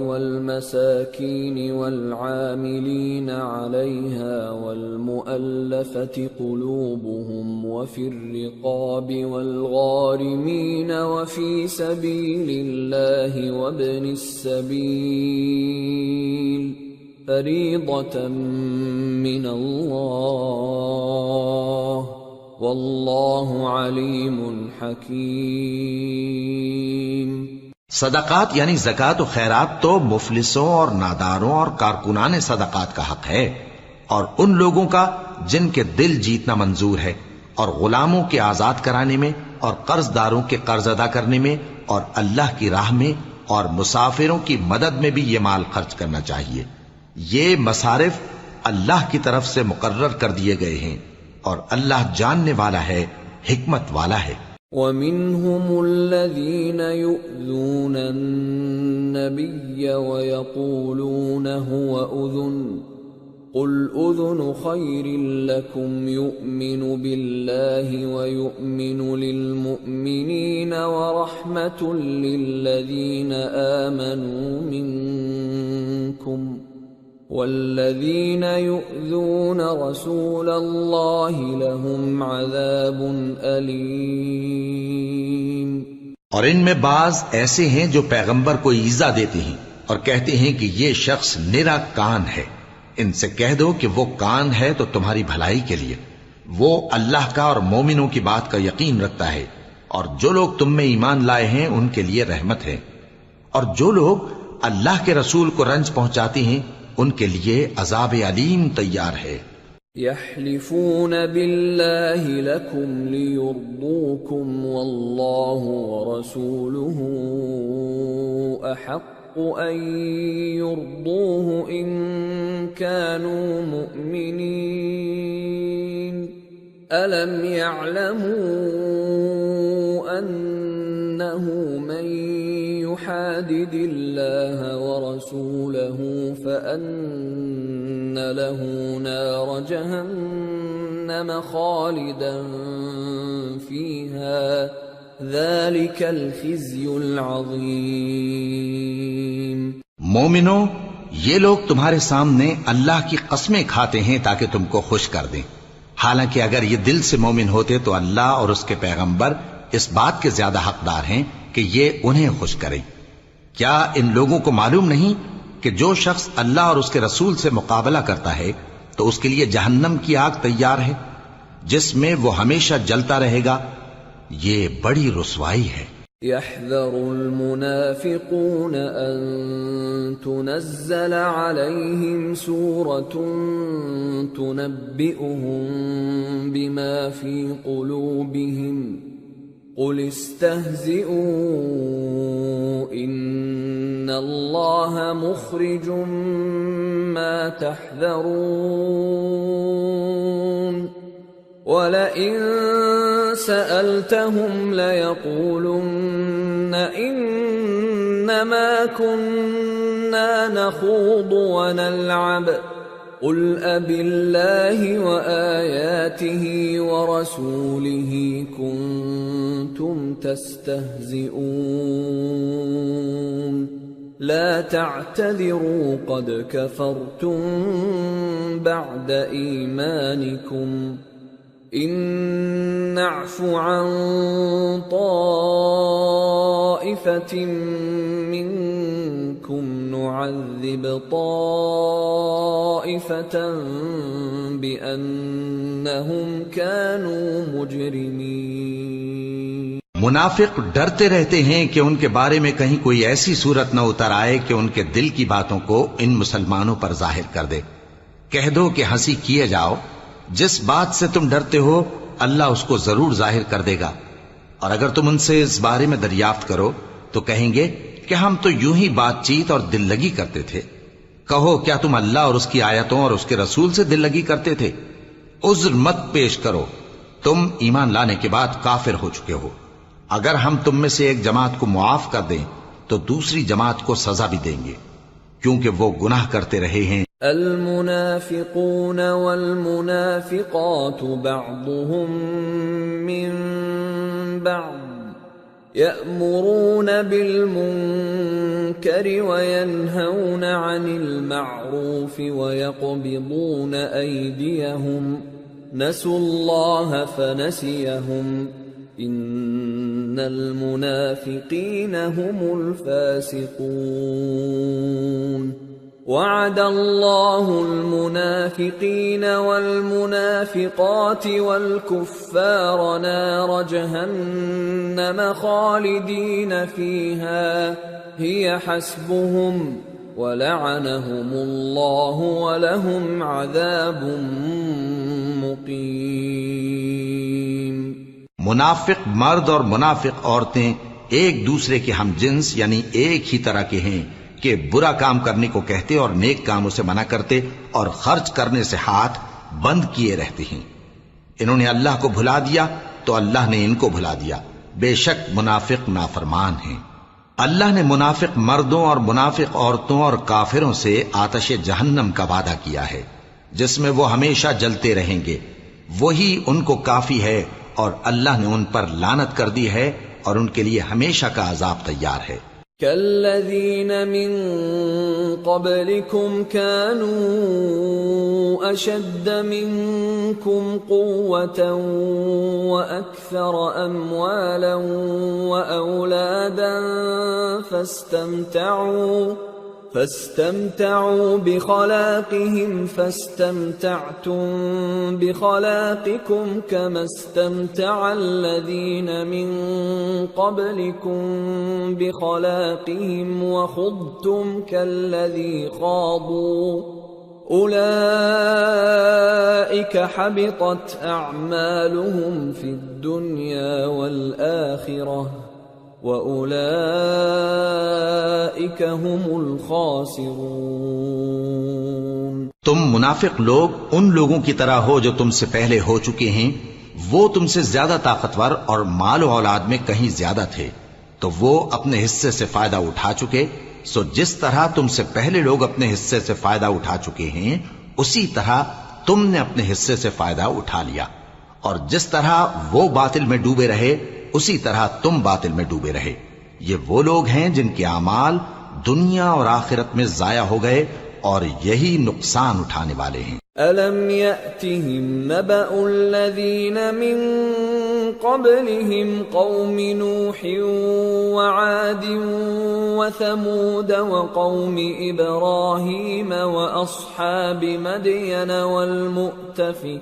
والمساكين والعاملين عليها والمؤلفة قلوبهم وفي الرقاب والغارمين وفي سبيل الله وابن السبيل فريضة من الله واللہ علیم حکیم۔ صدقات یعنی زکوٰۃ و خیرات تو مفلسوں اور ناداروں اور کارکنان صدقات کا حق ہے، اور ان لوگوں کا جن کے دل جیتنا منظور ہے، اور غلاموں کے آزاد کرانے میں، اور قرض داروں کے قرض ادا کرنے میں، اور اللہ کی راہ میں، اور مسافروں کی مدد میں بھی یہ مال خرچ کرنا چاہیے۔ یہ مصارف اللہ کی طرف سے مقرر کر دیے گئے ہیں، اور اللہ جاننے والا ہے، حکمت والا ہے۔ وَمِنْهُمُ الَّذِينَ يُؤْذُونَ النَّبِيَّ وَيَقُولُونَ هُوَ أُذُنٌ قُلْ أُذُنُ خَيْرٍ لَكُمْ يُؤْمِنُ بِاللَّهِ وَيُؤْمِنُ لِلْمُؤْمِنِينَ وَرَحْمَةٌ لِلَّذِينَ آمَنُوا مِنْكُمْ والذین یؤذون رسول اللہ لهم عذاب علیم۔ اور ان میں بعض ایسے ہیں جو پیغمبر کو ایذا دیتے ہیں اور کہتے ہیں کہ یہ شخص نرا کان ہے۔ ان سے کہہ دو کہ وہ کان ہے تو تمہاری بھلائی کے لیے، وہ اللہ کا اور مومنوں کی بات کا یقین رکھتا ہے، اور جو لوگ تم میں ایمان لائے ہیں ان کے لیے رحمت ہے، اور جو لوگ اللہ کے رسول کو رنج پہنچاتے ہیں ان کے لیے عذاب علیم تیار ہے۔ يحلفون بالله لكم ليرضوكم والله ورسوله أحق أن يرضوه إن كانوا مؤمنين ألم يعلموا أنه من يحادد الله ورسوله فأن له نار جهنم خالدا فيها ذلك الخزي العظيم۔ مومنو، یہ لوگ تمہارے سامنے اللہ کی قسمیں کھاتے ہیں تاکہ تم کو خوش کر دیں، حالانکہ اگر یہ دل سے مومن ہوتے تو اللہ اور اس کے پیغمبر اس بات کے زیادہ حقدار ہیں کہ یہ انہیں خوش کرے۔ کیا ان لوگوں کو معلوم نہیں کہ جو شخص اللہ اور اس کے رسول سے مقابلہ کرتا ہے تو اس کے لیے جہنم کی آگ تیار ہے جس میں وہ ہمیشہ جلتا رہے گا، یہ بڑی رسوائی ہے۔ يحذر المنافقون أن تنزل عليهم سورة تنبئهم بما في قلوبهم قل استهزئوا إن الله مخرج ما تحذرون وَلَئِن سَأَلْتَهُمْ لَيَقُولُنَّ إِنَّمَا كُنَّا نَخُوضُ وَنَلْعَبُ قُلْ أَبِاللَّهِ وَآيَاتِهِ وَرَسُولِهِ كُنتُمْ تَسْتَهْزِئُونَ لَا تَعْتَذِرُوا قَدْ كَفَرْتُمْ بَعْدَ إِيمَانِكُمْ إن نعف عن طائفة منكم نعذب طائفة بأنهم كانوا مجرمين۔ منافق ڈرتے رہتے ہیں کہ ان کے بارے میں کہیں کوئی ایسی صورت نہ اتر آئے کہ ان کے دل کی باتوں کو ان مسلمانوں پر ظاہر کر دے۔ کہہ دو کہ ہنسی کیے جاؤ، جس بات سے تم ڈرتے ہو اللہ اس کو ضرور ظاہر کر دے گا، اور اگر تم ان سے اس بارے میں دریافت کرو تو کہیں گے کہ ہم تو یوں ہی بات چیت اور دل لگی کرتے تھے۔ کہو کیا تم اللہ اور اس کی آیتوں اور اس کے رسول سے دل لگی کرتے تھے؟ عذر مت پیش کرو، تم ایمان لانے کے بعد کافر ہو چکے ہو۔ اگر ہم تم میں سے ایک جماعت کو معاف کر دیں تو دوسری جماعت کو سزا بھی دیں گے، کیونکہ وہ گناہ کرتے رہے ہیں۔ المنافقون والمنافقات بعضهم من بعض يأمرون بالمنكر وينهون عن المعروف ويقبضون أيديهم نسوا الله فنسيهم إن المنافقين هم الفاسقون وعد الله المنافقين والمنافقات والكفار نار جهنم خالدين فيها هي حسبهم ولعنهم الله ولهم عذاب مقيم۔ منافق مرد اور منافق عورتیں ایک دوسرے کے ہم جنس یعنی ایک ہی طرح کے ہیں کہ برا کام کرنے کو کہتے اور نیک کاموں سے منع کرتے اور خرچ کرنے سے ہاتھ بند کیے رہتے ہیں۔ انہوں نے اللہ کو بھلا دیا تو اللہ نے ان کو بھلا دیا، بے شک منافق نافرمان ہیں۔ اللہ نے منافق مردوں اور منافق عورتوں اور کافروں سے آتش جہنم کا وعدہ کیا ہے جس میں وہ ہمیشہ جلتے رہیں گے، وہی ان کو کافی ہے، اور اللہ نے ان پر لعنت کر دی ہے اور ان کے لیے ہمیشہ کا عذاب تیار ہے۔ كالذين من قبلكم كانوا أشد منكم قوة وأكثر أموالا وأولادا فاستمتعوا بخلاقهم فاستمتعتم بخلاقكم كما استمتع الذين من قبلكم بخلاقهم وخضتم كالذي خاضوا أولئك حبطت أعمالهم في الدنيا والآخرة وأولئك هم الخاسرون۔ تم منافق لوگ ان لوگوں کی طرح ہو جو تم سے پہلے ہو چکے ہیں، وہ تم سے زیادہ طاقتور اور مال و اولاد میں کہیں زیادہ تھے، تو وہ اپنے حصے سے فائدہ اٹھا چکے، سو جس طرح تم سے پہلے لوگ اپنے حصے سے فائدہ اٹھا چکے ہیں، اسی طرح تم نے اپنے حصے سے فائدہ اٹھا لیا، اور جس طرح وہ باطل میں ڈوبے رہے اسی طرح تم باطل میں ڈوبے رہے۔ یہ وہ لوگ ہیں جن کے اعمال دنیا اور آخرت میں ضائع ہو گئے، اور یہی نقصان اٹھانے والے ہیں۔ أَلَمْ يَأْتِهِمْ نَبَأُ الَّذِينَ مِن قَبْلِهِمْ قَوْمِ نُوحٍ وَعَادٍ وَثَمُودَ وَقَوْمِ إِبْرَاهِيمَ وَأَصْحَابِ مَدْيَنَ وَالْمُؤْتَفِكَاتِ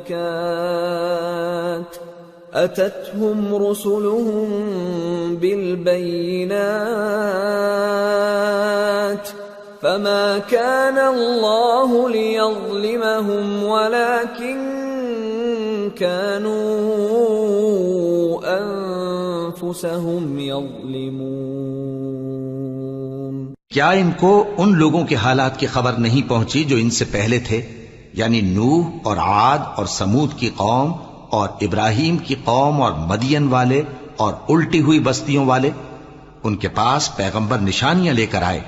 أَتَتْهُمْ رُسُلُهُم بِالْبَيِّنَاتِ فما كان الله ليظلمهم ولكن كانوا أنفسهم يظلمون۔ کیا ان کو ان لوگوں کے حالات کی خبر نہیں پہنچی جو ان سے پہلے تھے، یعنی نوح اور عاد اور سمود کی قوم اور ابراہیم کی قوم اور مدین والے اور الٹی ہوئی بستیوں والے؟ ان کے پاس پیغمبر نشانیاں لے کر آئے،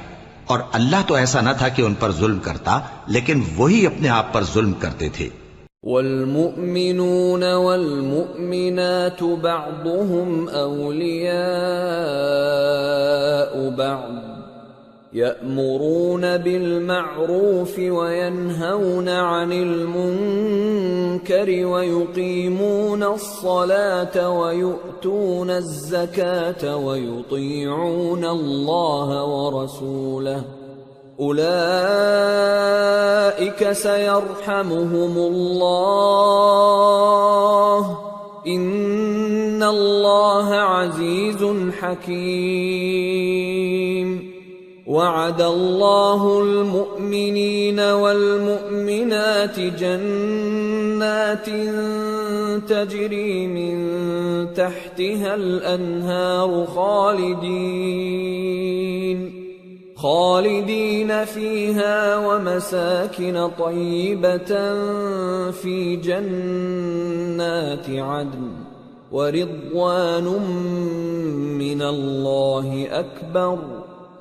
اور اللہ تو ایسا نہ تھا کہ ان پر ظلم کرتا، لیکن وہی اپنے آپ پر ظلم کرتے تھے۔ والمؤمنون والمؤمنات بعضهم أولياء بعض يأمرون بالمعروف وينهون عن المنكر ويقيمون الصلاة ويؤتون الزكاة ويطيعون الله ورسوله أولئك سيرحمهم الله إن الله عزيز حكيم۔ وعد الله المؤمنين والمؤمنات جنات تجري من تحتها الأنهار خالدين فيها ومساكن طيبة في جنات عدن ورضوان من الله أكبر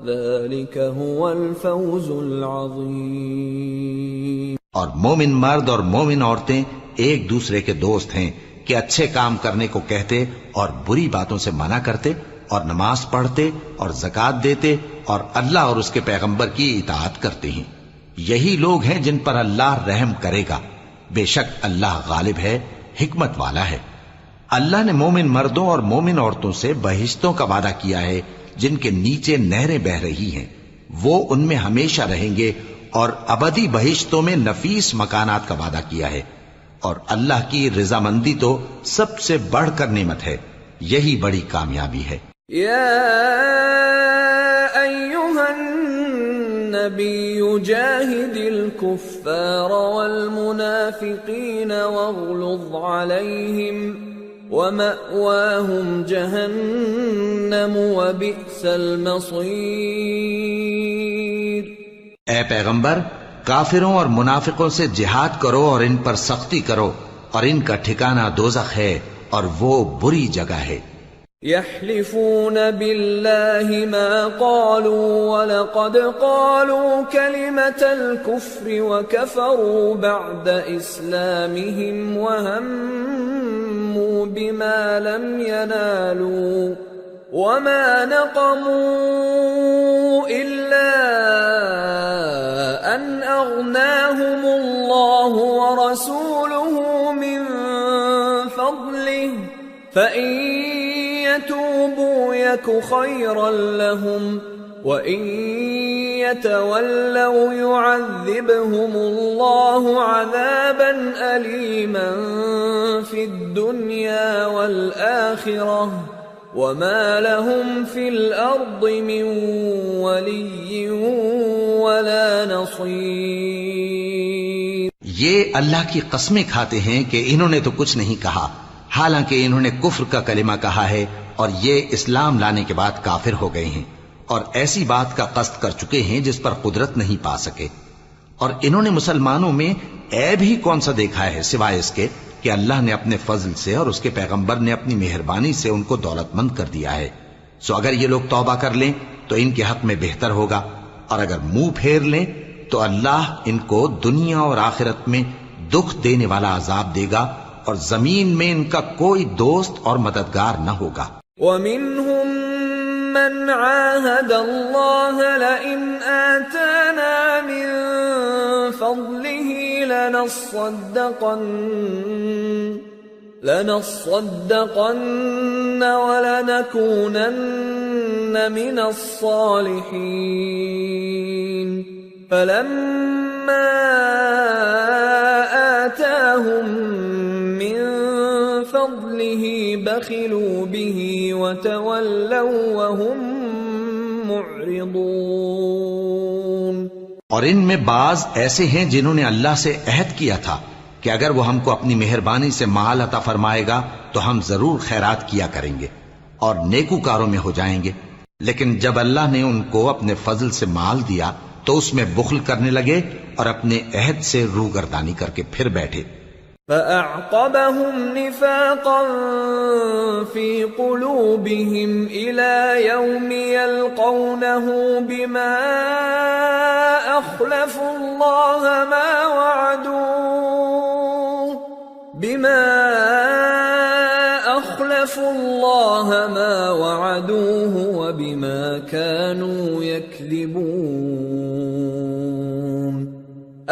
ذلك هو الفوز العظيم۔ اور مومن مرد اور مومن عورتیں ایک دوسرے کے دوست ہیں کہ اچھے کام کرنے کو کہتے اور بری باتوں سے منع کرتے اور نماز پڑھتے اور زکوٰۃ دیتے اور اللہ اور اس کے پیغمبر کی اطاعت کرتے ہیں۔ یہی لوگ ہیں جن پر اللہ رحم کرے گا، بے شک اللہ غالب ہے، حکمت والا ہے۔ اللہ نے مومن مردوں اور مومن عورتوں سے بہشتوں کا وعدہ کیا ہے جن کے نیچے نہریں بہ رہی ہیں، وہ ان میں ہمیشہ رہیں گے، اور ابدی بہشتوں میں نفیس مکانات کا وعدہ کیا ہے، اور اللہ کی رضامندی تو سب سے بڑھ کر نعمت ہے، یہی بڑی کامیابی ہے۔ یا ایھا النبی جاہد الکفار والمنافقین واغلظ علیہم وَمَأْوَاهُمْ جَهَنَّمُ وَبِئْسَ الْمَصِيرُ۔ اے پیغمبر، کافروں اور منافقوں سے جہاد کرو اور ان پر سختی کرو، اور ان کا ٹھکانہ دوزخ ہے اور وہ بری جگہ ہے۔ يحلفون بالله ما قالوا ولقد قالوا كلمة الكفر وكفروا بعد إسلامهم وهموا بما لم ينالوا وما نقموا إلا أن أغناهم الله ورسوله من فضله فإن يتوبوا يك خيرا لهم وإن يتولوا يعذبهم الله عذابا أليما في الدنيا والآخرة وما لهم في الأرض من ولي ولا نصير۔ یہ اللہ کی قسمیں کھاتے ہیں کہ انہوں نے تو کچھ نہیں کہا، حالانکہ انہوں نے کفر کا کلمہ کہا ہے اور یہ اسلام لانے کے بعد کافر ہو گئے ہیں اور ایسی بات کا قصد کر چکے ہیں جس پر قدرت نہیں پا سکے۔ اور انہوں نے مسلمانوں میں عیب ہی کون سا دیکھا ہے سوائے اس کے کہ اللہ نے اپنے فضل سے اور اس کے پیغمبر نے اپنی مہربانی سے ان کو دولت مند کر دیا ہے۔ سو اگر یہ لوگ توبہ کر لیں تو ان کے حق میں بہتر ہوگا، اور اگر منہ پھیر لیں تو اللہ ان کو دنیا اور آخرت میں دکھ دینے والا عذاب دے گا اور زمین میں ان کا کوئی دوست اور مددگار نہ ہوگا۔ وَمِنْهُمْ مَنْ عَاهَدَ اللَّهَ لَئِنْ آتَانَا مِنْ فَضْلِهِ لَنَصَّدَّقَنَّ وَلَنَكُونَنَّ مِنَ الصَّالِحِينَ فَلَمَّا آتَاهُمْ مِنْ فَضْلِهِ بَخِلُوا بِهِ وَتَوَلَّوْا وَهُمْ مُعْرِضُونَ۔ اور ان میں بعض ایسے ہیں جنہوں نے اللہ سے عہد کیا تھا کہ اگر وہ ہم کو اپنی مہربانی سے مال عطا فرمائے گا تو ہم ضرور خیرات کیا کریں گے اور نیکوکاروں میں ہو جائیں گے، لیکن جب اللہ نے ان کو اپنے فضل سے مال دیا تو اس میں بخل کرنے لگے اور اپنے عہد سے روگردانی کر کے پھر بیٹھے۔ فَأَعْقَبَهُمْ نِفَاقًا فِي قُلُوبِهِمْ إِلَى يَوْمِ يَلْقَوْنَهُ بِمَا أَخْلَفُوا اللَّهَ مَا وَعَدُوهُ وَبِمَا كَانُوا يَكْذِبُونَ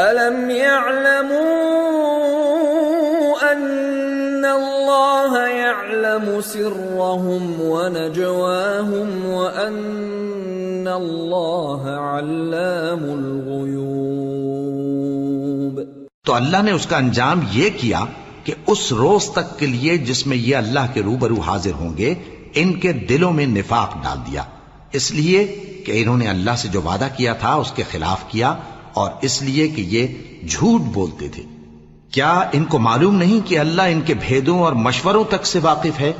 أَلَمْ يَعْلَمُوا أَنَّ اللَّهَ يَعْلَمُ سِرَّهُمْ وَنَجْوَاهُمْ وَأَنَّ اللَّهَ عَلَّامُ الْغُيُوبِ۔ تو اللہ نے اس کا انجام یہ کیا کہ اس روز تک کے لیے جس میں یہ اللہ کے روبرو حاضر ہوں گے ان کے دلوں میں نفاق ڈال دیا، اس لیے کہ انہوں نے اللہ سے جو وعدہ کیا تھا اس کے خلاف کیا، اور اس لیے کہ یہ جھوٹ بولتے تھے۔ کیا ان کو معلوم نہیں کہ اللہ ان کے بھیدوں اور مشوروں تک سے واقف ہے،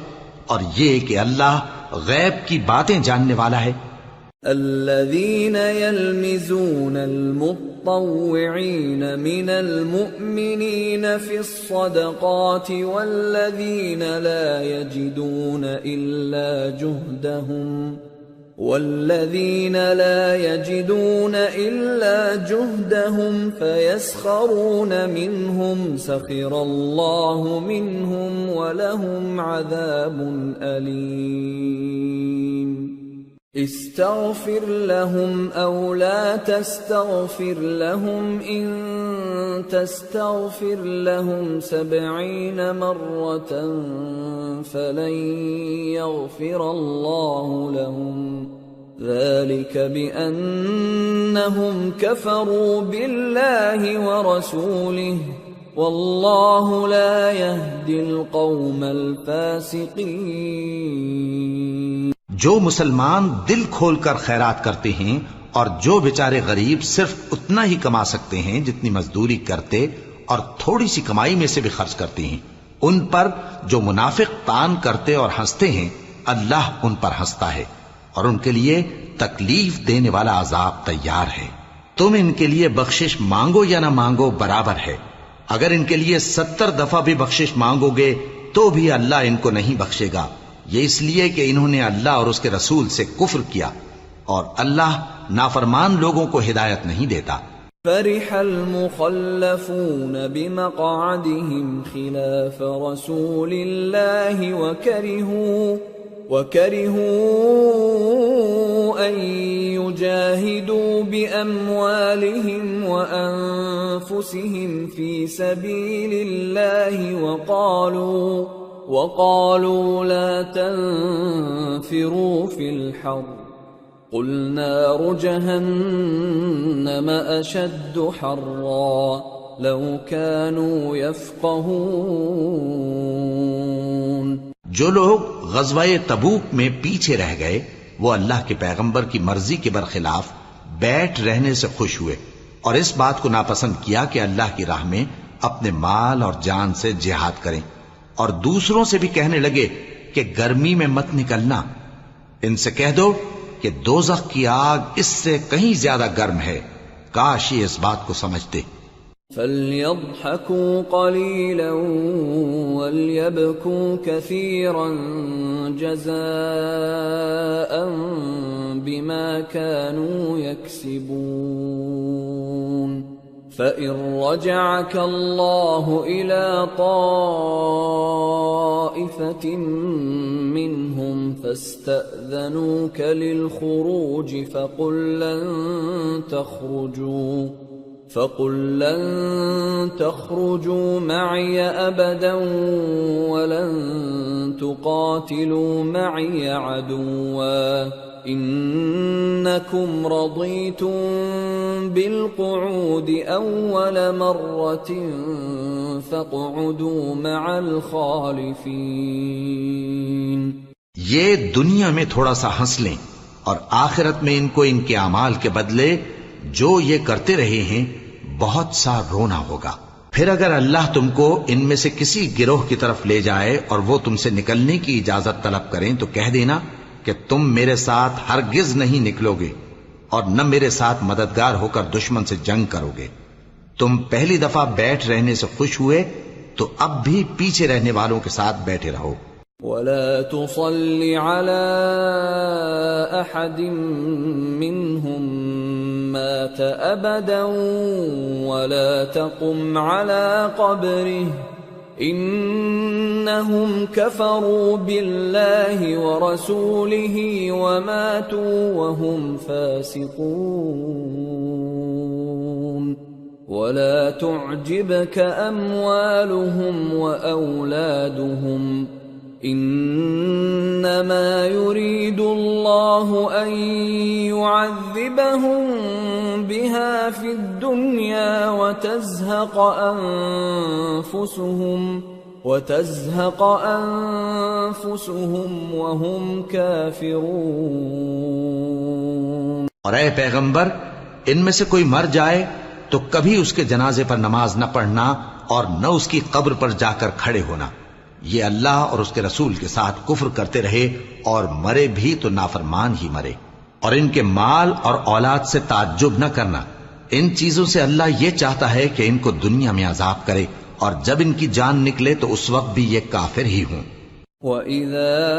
اور یہ کہ اللہ غیب کی باتیں جاننے والا ہے؟ الذين يلمزون المطوعين من المؤمنين في الصدقات والذين لا يجدون إلا جهدهم فيسخرون منهم سخر الله منهم ولهم عذاب أليم استغفر لهم أو لا تستغفر لهم إن تستغفر لهم 70 مرة فلن يغفر الله لهم ذلك بأنهم كفروا بالله ورسوله والله لا يهدي القوم الفاسقين۔ جو مسلمان دل کھول کر خیرات کرتے ہیں اور جو بیچارے غریب صرف اتنا ہی کما سکتے ہیں جتنی مزدوری کرتے اور تھوڑی سی کمائی میں سے بھی خرچ کرتے ہیں، ان پر جو منافق تان کرتے اور ہنستے ہیں اللہ ان پر ہنستا ہے اور ان کے لیے تکلیف دینے والا عذاب تیار ہے۔ تم ان کے لیے بخشش مانگو یا نہ مانگو برابر ہے، اگر ان کے لیے 70 دفعہ بھی بخشش مانگو گے تو بھی اللہ ان کو نہیں بخشے گا، یہ اس لیے کہ انہوں نے اللہ اور اس کے رسول سے کفر کیا، اور اللہ نافرمان لوگوں کو ہدایت نہیں دیتا۔ فرح المخلفون بمقعدهم خلاف رسول الله وكرهوا أن يجاهدوا بأموالهم وأنفسهم في سبيل الله وقالوا لا تنفروا في الحر قل نار جهنم أشد حرا لو كانوا يفقهون۔ جو لوگ غزوہ تبوک میں پیچھے رہ گئے وہ اللہ کے پیغمبر کی مرضی کے برخلاف بیٹھ رہنے سے خوش ہوئے اور اس بات کو ناپسند کیا کہ اللہ کی راہ میں اپنے مال اور جان سے جہاد کریں، اور دوسروں سے بھی کہنے لگے کہ گرمی میں مت نکلنا۔ ان سے کہہ دو کہ دوزخ کی آگ اس سے کہیں زیادہ گرم ہے، کاش یہ اس بات کو سمجھتے۔ فَلْيَضْحَكُوا قَلِيلًا وَلْيَبْكُوا كَثِيرًا جَزَاءً بِمَا كَانُوا يَكْسِبُونَ فَإِن رَّجَعَكَ اللَّهُ إِلَى طَائِفَةٍ مِّنْهُمْ فَاسْتَأْذَنُوكَ لِلْخُرُوجِ فقل لن تخرجوا معي أبدا ولن تقاتلوا معي عدوا إنكم رضيتم بالقعود أول مرة فاقعدوا مع الخالفين۔ یہ دنیا میں تھوڑا سا ہنس لیں اور آخرت میں ان کو ان کے اعمال کے بدلے جو یہ کرتے رہے ہیں بہت سا رونا ہوگا۔ پھر اگر اللہ تم کو ان میں سے کسی گروہ کی طرف لے جائے اور وہ تم سے نکلنے کی اجازت طلب کریں تو کہہ دینا کہ تم میرے ساتھ ہرگز نہیں نکلو گے اور نہ میرے ساتھ مددگار ہو کر دشمن سے جنگ کرو گے۔ تم پہلی دفعہ بیٹھ رہنے سے خوش ہوئے تو اب بھی پیچھے رہنے والوں کے ساتھ بیٹھے رہو۔ وَلَا تُصَلِّ عَلَىٰ أَحَدٍ مِّنْهُمْ مَاتَ أَبَدًا وَلَا تَقُمْ عَلَىٰ قَبْرِهِ إِنَّهُمْ كَفَرُوا بِاللَّهِ وَرَسُولِهِ وَمَاتُوا وَهُمْ فَاسِقُونَ وَلَا تُعْجِبْكَ أَمْوَالُهُمْ وَأَوْلَادُهُمْ إِنَّمَا يُرِيدُ اللَّهُ أَن يُعَذِّبَهُم بِهَا فِي الدُّنْيَا وَتَزْهَقَ أَنفُسُهُمْ وَهُمْ كَافِرُونَ۔ اور اے پیغمبر، ان میں سے کوئی مر جائے تو کبھی اس کے جنازے پر نماز نہ پڑھنا اور نہ اس کی قبر پر جا کر کھڑے ہونا۔ یہ اللہ اور اس کے رسول کے ساتھ کفر کرتے رہے اور مرے بھی تو نافرمان ہی مرے۔ اور ان کے مال اور اولاد سے تعجب نہ کرنا، ان چیزوں سے اللہ یہ چاہتا ہے کہ ان کو دنیا میں عذاب کرے اور جب ان کی جان نکلے تو اس وقت بھی یہ کافر ہی ہوں۔ وَإِذَا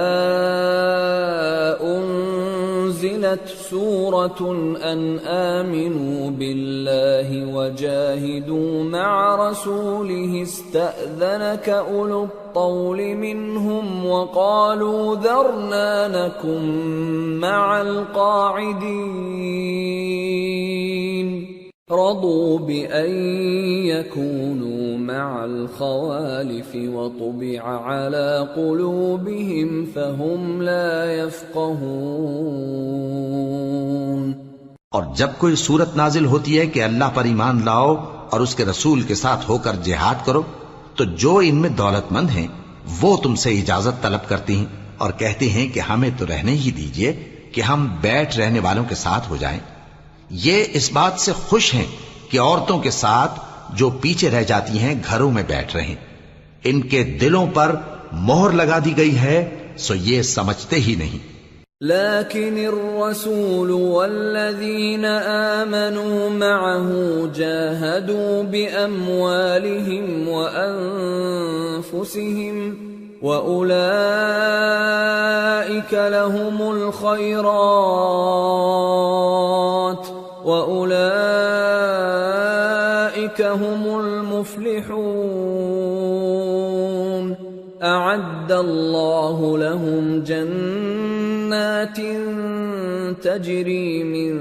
أُنزِلَتْ سُورَةٌ أَنْ آمِنُوا بِاللَّهِ وَجَاهِدُوا مَعَ رَسُولِهِ اسْتَأْذَنَكَ أُولُو الطَّوْلِ مِنْهُمْ وَقَالُوا ذَرْنَا نَكُن مَّعَ الْقَاعِدِينَ رَضُوا بِأَن يَكُونُوا مَعَ الْخَوَالِفِ وَطُبِعَ عَلَى قُلُوبِهِمْ فَهُمْ لَا يَفْقَهُونَ۔ اور جب کوئی صورت نازل ہوتی ہے کہ اللہ پر ایمان لاؤ اور اس کے رسول کے ساتھ ہو کر جہاد کرو تو جو ان میں دولت مند ہیں وہ تم سے اجازت طلب کرتی ہیں اور کہتے ہیں کہ ہمیں تو رہنے ہی دیجئے کہ ہم بیٹھ رہنے والوں کے ساتھ ہو جائیں۔ یہ اس بات سے خوش ہیں کہ عورتوں کے ساتھ جو پیچھے رہ جاتی ہیں گھروں میں بیٹھ رہیں۔ ان کے دلوں پر مہر لگا دی گئی ہے سو یہ سمجھتے ہی نہیں۔ لكن الرسول والذين آمنوا معه جاهدوا بأموالهم وأنفسهم وأولئك لهم الخيرات وأولئك هم المفلحون أعد الله لهم جنات تجري من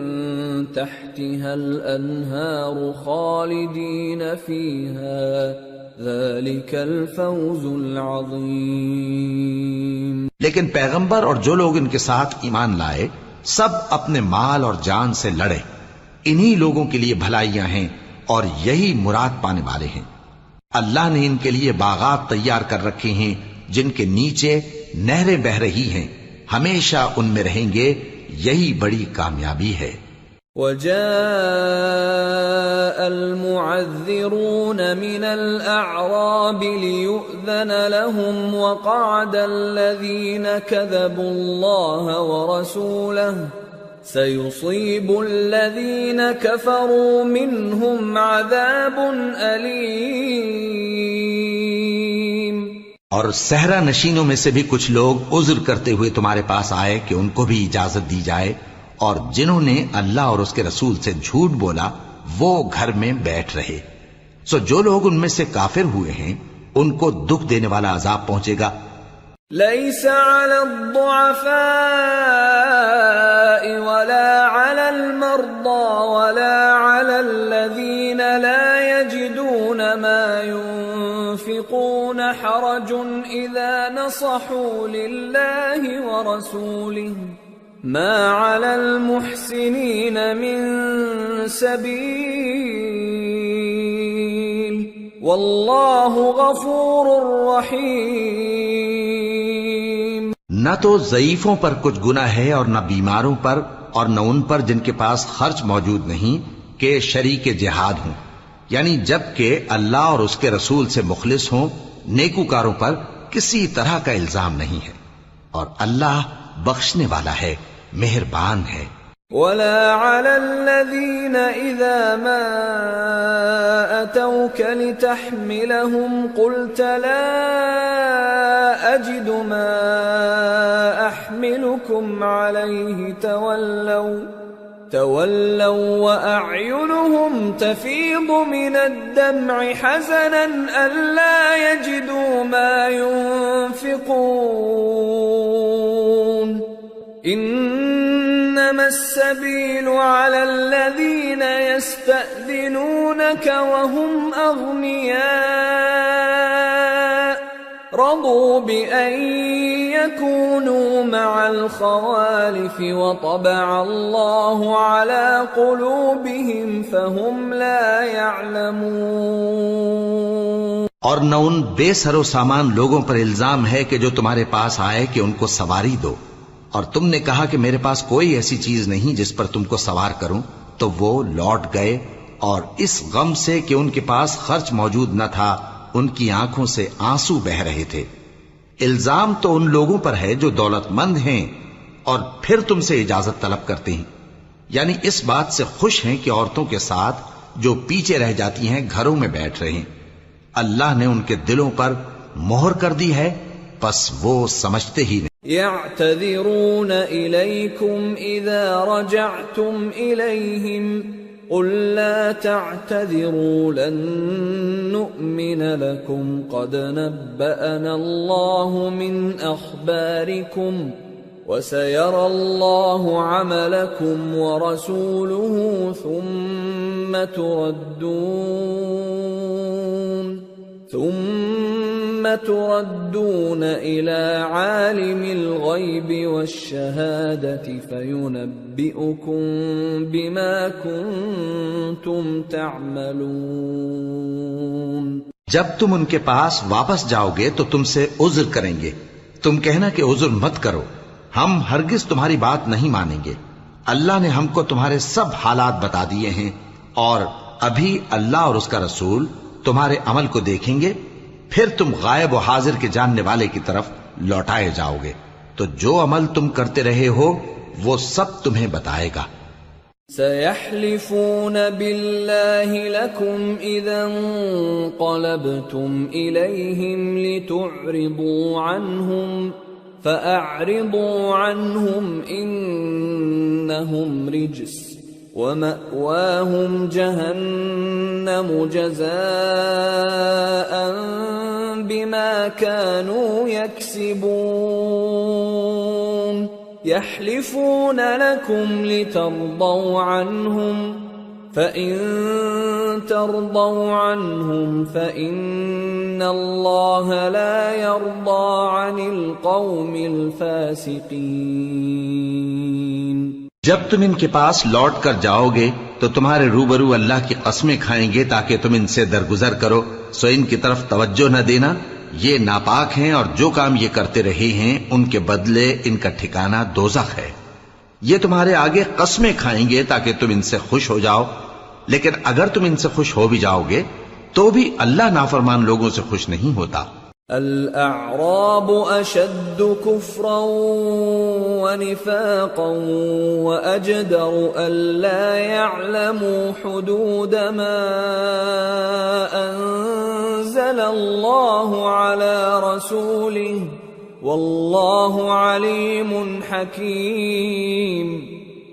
تحتها الأنهار خالدين فيها ذلك الفوز العظيم۔ لیکن پیغمبر اور جو لوگ ان کے ساتھ ایمان لائے سب اپنے مال اور جان سے لڑے، انہی لوگوں کے لیے بھلائیاں ہیں اور یہی مراد پانے والے ہیں۔ اللہ نے ان کے لیے باغات تیار کر رکھے ہیں جن کے نیچے نہریں بہہ رہی ہیں، ہمیشہ ان میں رہیں گے، یہی بڑی کامیابی ہے۔ وجاء المعذرون من الأعراب ليؤذن لهم وقعد الذين كذبوا الله ورسوله سيصيب الذين كفروا منهم عذاب أليم۔ اور صحرا نشینوں میں سے بھی کچھ لوگ عذر کرتے ہوئے تمہارے پاس آئے کہ ان کو بھی اجازت دی جائے، اور جنہوں نے اللہ اور اس کے رسول سے جھوٹ بولا وہ گھر میں بیٹھ رہے۔ سو جو لوگ ان میں سے کافر ہوئے ہیں ان کو دکھ دینے والا عذاب پہنچے گا۔ ليس على الضعفاء ولا على المرضى ولا على الذين لا يجدون ما ينفقون حرج إذا نصحوا لله ورسوله ما على المحسنين من سبيل والله غفور رحيم۔ نہ تو ضعیفوں پر کچھ گناہ ہے اور نہ بیماروں پر اور نہ ان پر جن کے پاس خرچ موجود نہیں کہ شریک جہاد ہوں، یعنی جب کہ اللہ اور اس کے رسول سے مخلص ہوں، نیکوکاروں پر کسی طرح کا الزام نہیں ہے، اور اللہ بخشنے والا ہے، مہربان ہے۔ ولا على الذين إذا ما أتوك لتحملهم قلت لا أجد ما أحملكم عليه تولوا وأعينهم تفيض من الدمع حزنا ألا يجدوا ما ينفقون إنما السبيل على الذين يستأذنونك وهم أغنياء رضوا بأن يكونوا مع الخوالف وطبع الله على قلوبهم فهم لا يعلمون۔ اور نہ ان بے سر و سامان لوگوں پر الزام ہے کہ جو تمہارے پاس آئے کہ ان کو سواری دو، اور تم نے کہا کہ میرے پاس کوئی ایسی چیز نہیں جس پر تم کو سوار کروں، تو وہ لوٹ گئے، اور اس غم سے کہ ان کے پاس خرچ موجود نہ تھا ان کی آنکھوں سے آنسو بہ رہے تھے۔ الزام تو ان لوگوں پر ہے جو دولت مند ہیں اور پھر تم سے اجازت طلب کرتے ہیں، یعنی اس بات سے خوش ہیں کہ عورتوں کے ساتھ جو پیچھے رہ جاتی ہیں گھروں میں بیٹھ رہے ہیں۔ اللہ نے ان کے دلوں پر مہر کر دی ہے، پس وہ سمجھتے ہی نہیں۔ يعتذرون إليكم إذا رجعتم إليهم قل لا تعتذروا لن نؤمن لكم قد نبأنا الله من أخباركم وسيرى الله عملكم ورسوله ثم تردون إلى عالم الغيب والشهادة فينبئكم بما كنتم تعملون۔ جب تم ان کے پاس واپس جاؤ گے تو تم سے عذر کریں گے، تم کہنا کہ عذر مت کرو، ہم ہرگز تمہاری بات نہیں مانیں گے، اللہ نے ہم کو تمہارے سب حالات بتا دیے ہیں، اور ابھی اللہ اور اس کا رسول تمہارے عمل کو دیکھیں گے، پھر تم غائب و حاضر کے جاننے والے کی طرف لوٹائے جاؤ گے، تو جو عمل تم کرتے رہے ہو وہ سب تمہیں بتائے گا۔ سيحلفون بالله لكم إذا انقلبتم إليهم لتعرضوا عنهم فأعرضوا عنهم إنهم رجس ومأواهم جهنم جزاء بما كانوا يكسبون يحلفون لكم لترضوا عنهم فإن ترضوا عنهم فإن الله لا يرضى عن القوم الفاسقين۔ جب تم ان کے پاس لوٹ کر جاؤ گے تو تمہارے روبرو اللہ کی قسمیں کھائیں گے تاکہ تم ان سے درگزر کرو، سو ان کی طرف توجہ نہ دینا، یہ ناپاک ہیں اور جو کام یہ کرتے رہے ہیں ان کے بدلے ان کا ٹھکانہ دوزخ ہے۔ یہ تمہارے آگے قسمیں کھائیں گے تاکہ تم ان سے خوش ہو جاؤ، لیکن اگر تم ان سے خوش ہو بھی جاؤ گے تو بھی اللہ نافرمان لوگوں سے خوش نہیں ہوتا۔ الأعراب أشد كفرا ونفاقا وأجدر ألا يعلموا حدود ما أنزل الله على رسوله والله عليم حكيم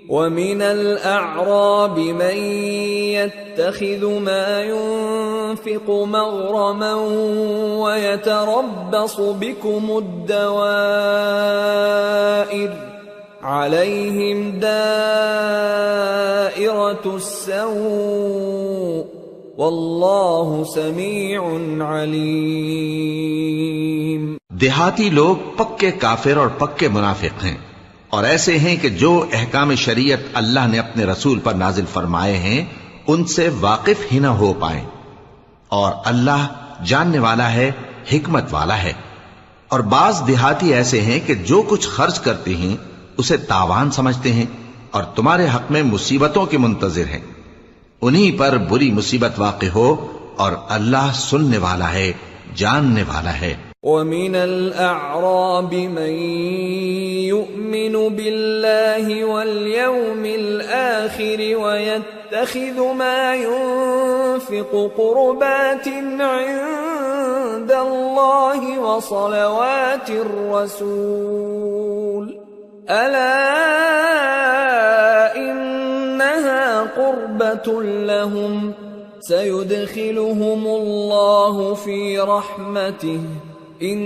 ومن الأعراب من يتخذ ما ينفق مغرما ويتربص بكم الدوائر عليهم دائرة السوء والله سميع عليم۔ دیہاتی لوگ پکے کافر اور پکے منافق ہیں، اور ایسے ہیں کہ جو احکام شریعت اللہ نے اپنے رسول پر نازل فرمائے ہیں ان سے واقف ہی نہ ہو پائیں، اور اللہ جاننے والا ہے، حکمت والا ہے۔ اور بعض دیہاتی ایسے ہیں کہ جو کچھ خرچ کرتے ہیں اسے تاوان سمجھتے ہیں اور تمہارے حق میں مصیبتوں کے منتظر ہیں، انہی پر بری مصیبت واقع ہو، اور اللہ سننے والا ہے، جاننے والا ہے۔ وَمِنَ الْأَعْرَابِ مَن يُؤْمِنُ بِاللَّهِ وَالْيَوْمِ الْآخِرِ وَيَتَّخِذُ مَا يُنفِقُ قُرُبَاتٍ عِندَ اللَّهِ وَصَلَوَاتِ الرَّسُولِ أَلَا إِنَّهَا قُرْبَةٌ لَهُمْ سَيُدْخِلُهُمُ اللَّهُ فِي رَحْمَتِهِ ان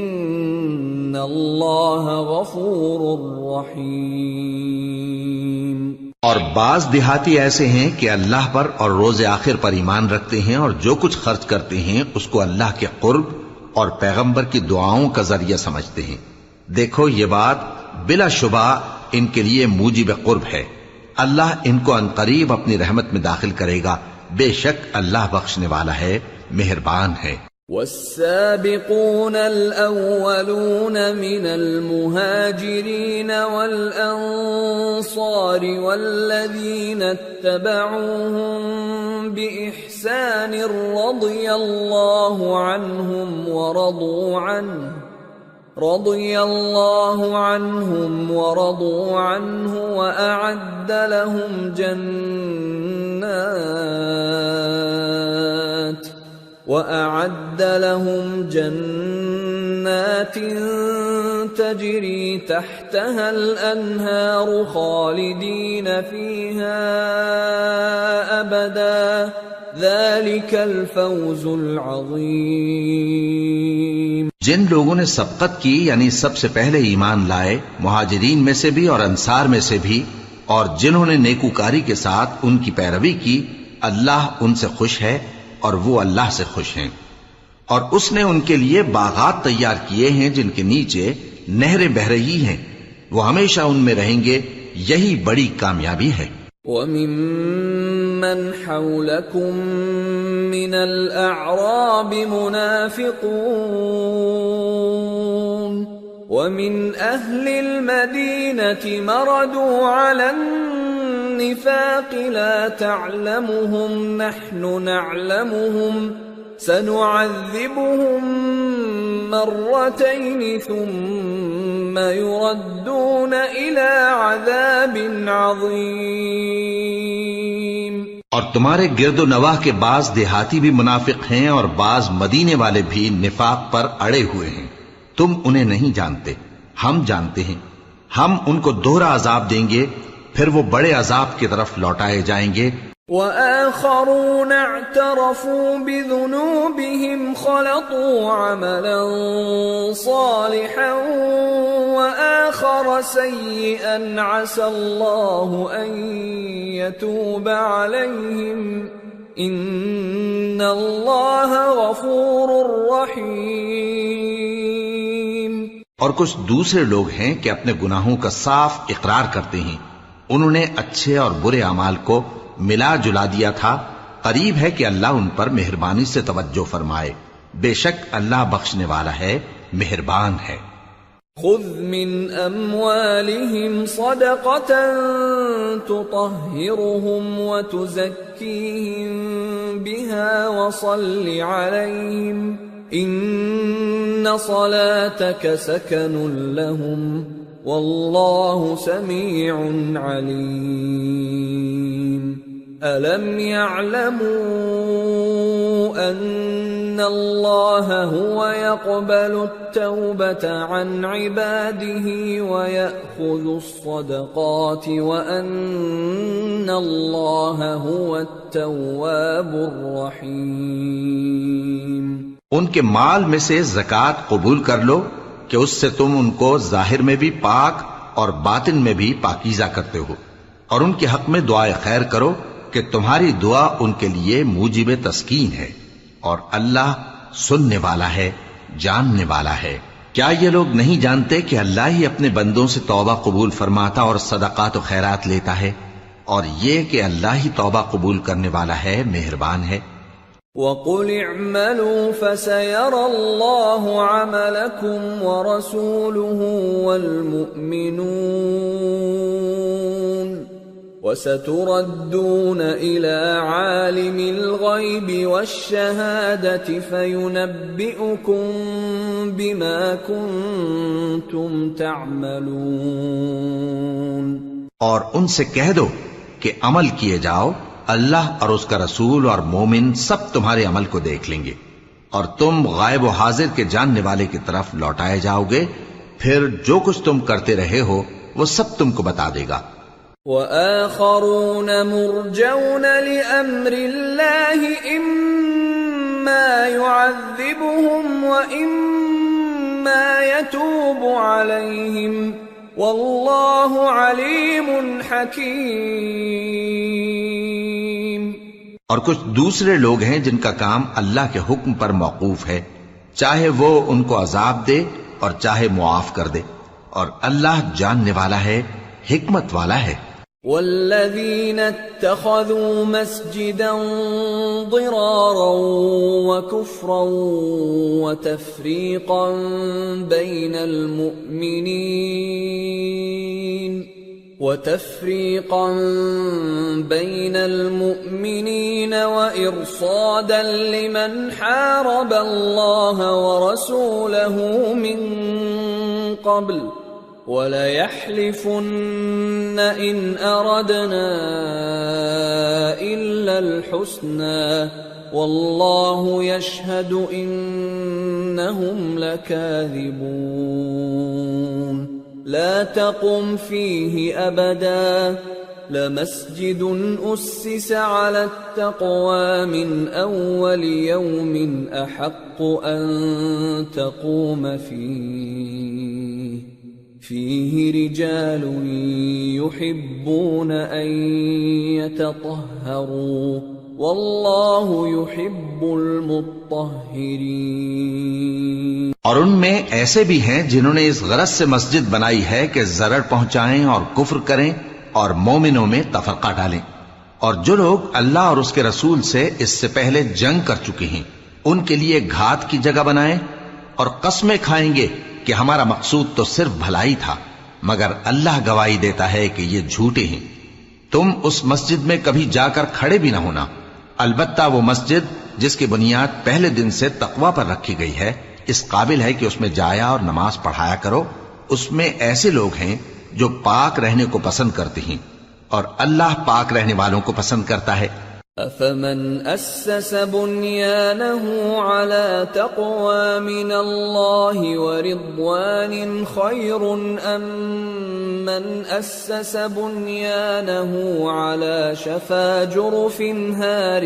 اللہ غفور رحیم۔ اور بعض دیہاتی ایسے ہیں کہ اللہ پر اور روز آخر پر ایمان رکھتے ہیں، اور جو کچھ خرچ کرتے ہیں اس کو اللہ کے قرب اور پیغمبر کی دعاؤں کا ذریعہ سمجھتے ہیں۔ دیکھو یہ بات بلا شبہ ان کے لیے موجب قرب ہے، اللہ ان کو عنقریب اپنی رحمت میں داخل کرے گا، بے شک اللہ بخشنے والا ہے، مہربان ہے۔ والسابقون الأولون من المهاجرين والأنصار والذين اتبعوهم بإحسان رضي الله عنهم ورضوا عنه وأعد لهم جنات تجري تحتها الأنهار خالدين فيها أبدا ذلك الفوز العظيم۔ جن لوگوں نے سبقت کی یعنی سب سے پہلے ایمان لائے، مہاجرین میں سے بھی اور انصار میں سے بھی، اور جنہوں نے نیکوکاری کے ساتھ ان کی پیروی کی، اللہ ان سے خوش ہے اور وہ اللہ سے خوش ہیں۔ اور اس نے ان کے لیے باغات تیار کیے ہیں جن کے نیچے نہریں بہ رہی ہیں، وہ ہمیشہ ان میں رہیں گے، یہی بڑی کامیابی ہے۔ وَمِمَّنْ حَوْلَكُمْ مِنَ الْأَعْرَابِ مُنَافِقُونَ وَمِنْ أَهْلِ الْمَدِينَةِ مَرَدُوا عَلَى النِّفَاقِ لَا تَعْلَمُهُمْ نَحْنُ نَعْلَمُهُمْ سَنُعَذِّبُهُمْ مرتين ثم يردون إلى عذاب عظيم۔ اور تمہارے گرد و نواح کے بعض دیہاتی بھی منافق ہیں اور بعض مدینے والے بھی نفاق پر اڑے ہوئے ہیں، تم انہیں نہیں جانتے، ہم جانتے ہیں۔ ہم ان کو دوہرا عذاب دیں گے، پھر وہ بڑے عذاب کی طرف لوٹائے جائیں گے۔ وآخرون اعترفوا بذنوبهم خلطوا عملا صالحا وآخر سيئا عسى الله أن يتوب عليهم إن الله غفور رحيم۔ اور کچھ دوسرے لوگ ہیں کہ اپنے گناہوں کا صاف اقرار کرتے ہیں، انہوں نے اچھے اور برے اعمال کو ملا جلا دیا تھا، قریب ہے کہ اللہ ان پر مہربانی سے توجہ فرمائے، بے شک اللہ بخشنے والا ہے، مہربان ہے۔ خذ من أموالهم صدقة تطهرهم وتزكيهم بها وصل عليهم إن صلاتك سكن لهم والله سميع عليم ألم يعلموا أن الله هو يقبل التوبة عن عباده ويأخذ الصدقات وأن الله هو التواب الرحيم؟ ان کے مال میں سے زکوٰۃ قبول کر لو کہ اس سے تم ان کو ظاہر میں بھی پاک اور باطن میں بھی پاکیزہ کرتے ہو، اور ان کے حق میں دعائے خیر کرو کہ تمہاری دعا ان کے لیے موجب تسکین ہے، اور اللہ سننے والا ہے، جاننے والا ہے۔ کیا یہ لوگ نہیں جانتے کہ اللہ ہی اپنے بندوں سے توبہ قبول فرماتا اور صدقات و خیرات لیتا ہے، اور یہ کہ اللہ ہی توبہ قبول کرنے والا ہے، مہربان ہے۔ وَقُلِ اعْمَلُوا فَسَيَرَى اللَّهُ عَمَلَكُمْ وَرَسُولُهُ وَالْمُؤْمِنُونَ وَسَتُرَدُّونَ إِلَى عَالِمِ الْغَيْبِ وَالشَّهَادَةِ فَيُنَبِّئُكُم بِمَا كُنتُمْ تَعْمَلُونَ۔ اور ان سے کہہ دو کہ عمل کیے جاؤ، اللہ اور اس کا رسول اور مومن سب تمہارے عمل کو دیکھ لیں گے، اور تم غائب و حاضر کے جاننے والے کی طرف لوٹائے جاؤ گے، پھر جو کچھ تم کرتے رہے ہو وہ سب تم کو بتا دے گا۔ وَآخَرُونَ مُرْجَوْنَ لِأَمْرِ اللَّهِ إِمَّا يُعَذِّبُهُمْ وَإِمَّا يَتُوبُ عَلَيْهِمْ وَاللَّهُ عَلِيمٌ حَكِيمٌ۔ اور کچھ دوسرے لوگ ہیں جن کا کام اللہ کے حکم پر موقوف ہے، چاہے وہ ان کو عذاب دے اور چاہے معاف کر دے، اور اللہ جاننے والا ہے، حکمت والا ہے۔ والذين اتخذوا مسجدا ضرارا وكفرا وتفريقا بين المؤمنين وإرصادا لمن حارب الله ورسوله من قبل وَلَيَحْلِفُنَّ إِنْ أَرَدْنَا إِلَّا الْحُسْنَى وَاللَّهُ يَشْهَدُ إِنَّهُمْ لَكَاذِبُونَ لَا تَقُمْ فِيهِ أَبَدًا لَمَسْجِدٌ أُسِّسَ عَلَى التَّقْوَى مِنْ أَوَّلِ يَوْمٍ أَحَقُّ أَنْ تَقُومَ فيه رجال يحبون أن يتطهروا والله يحب المطهرين۔ اور ان میں ایسے بھی ہیں جنہوں نے اس غرض سے مسجد بنائی ہے کہ ضرر پہنچائیں اور کفر کریں اور مومنوں میں تفرقہ ڈالیں، اور جو لوگ اللہ اور اس کے رسول سے اس سے پہلے جنگ کر چکے ہیں ان کے لیے گھات کی جگہ بنائیں، اور قسمیں کھائیں گے کہ ہمارا مقصود تو صرف بھلائی تھا، مگر اللہ گواہی دیتا ہے کہ یہ جھوٹے ہیں۔ تم اس مسجد میں کبھی جا کر کھڑے بھی نہ ہونا، البتہ وہ مسجد جس کی بنیاد پہلے دن سے تقوی پر رکھی گئی ہے اس قابل ہے کہ اس میں جایا اور نماز پڑھایا کرو۔ اس میں ایسے لوگ ہیں جو پاک رہنے کو پسند کرتے ہیں، اور اللہ پاک رہنے والوں کو پسند کرتا ہے۔ أَفَمَنْ أَسَّسَ بُنْيَانَهُ عَلَى تَقْوَى مِنَ اللَّهِ وَرِضْوَانٍ خَيْرٌ أَمْ مَنْ أَسَّسَ بُنْيَانَهُ عَلَى شَفَا جُرُفٍ هَارٍ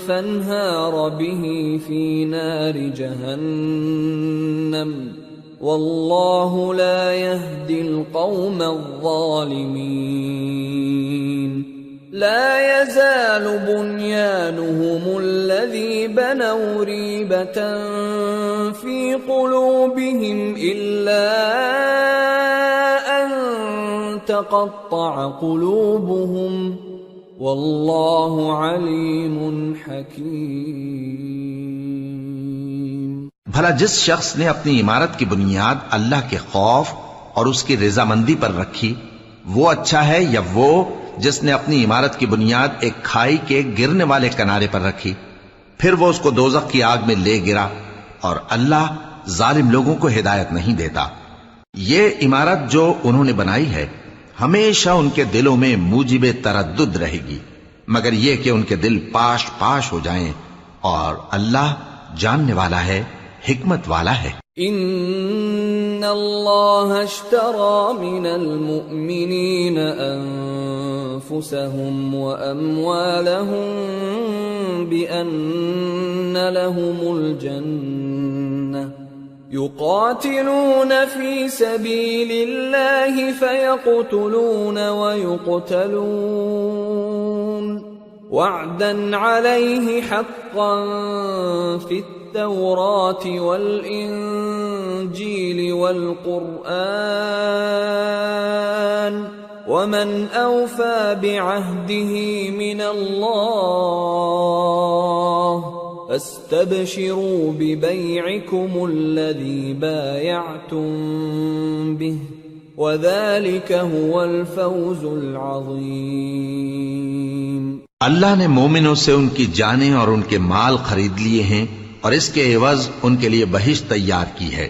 فَانْهَارَ بِهِ فِي نَارِ جَهَنَّمَ وَاللَّهُ لَا يَهْدِي الْقَوْمَ الظَّالِمِينَ۔ لا يزال بنيانهم الذي بنوا ريبة في قلوبهم إلا أن تقطع قلوبهم والله عليم حكيم۔ بھلا جس شخص نے اپنی عمارت کی بنیاد اللہ کے خوف اور اس کی رضامندی پر رکھی وہ اچھا ہے، یا وہ جس نے اپنی عمارت کی بنیاد ایک کھائی کے گرنے والے کنارے پر رکھی پھر وہ اس کو دوزخ کی آگ میں لے گرا؟ اور اللہ ظالم لوگوں کو ہدایت نہیں دیتا۔ یہ عمارت جو انہوں نے بنائی ہے ہمیشہ ان کے دلوں میں موجب تردد رہے گی، مگر یہ کہ ان کے دل پاش پاش ہو جائیں، اور اللہ جاننے والا ہے، حکمت والا ہے۔ ان اللہ اشترى من المؤمنین انفسهم واموالهم بان لهم الجنة يقاتلون في سبيل الله فيقتلون ويقتلون وعدا عليه حقا في التوراة والإنجيل والقرآن ومن أوفى بعهده من الله فاستبشروا ببيعكم الذي بايعتم به وذلك هو الفوز العظيم۔ اللہ نے مومنوں سے ان کی جانیں اور ان کے مال خرید لیے ہیں اور اس کے عوض ان کے لیے بہشت تیار کی ہے۔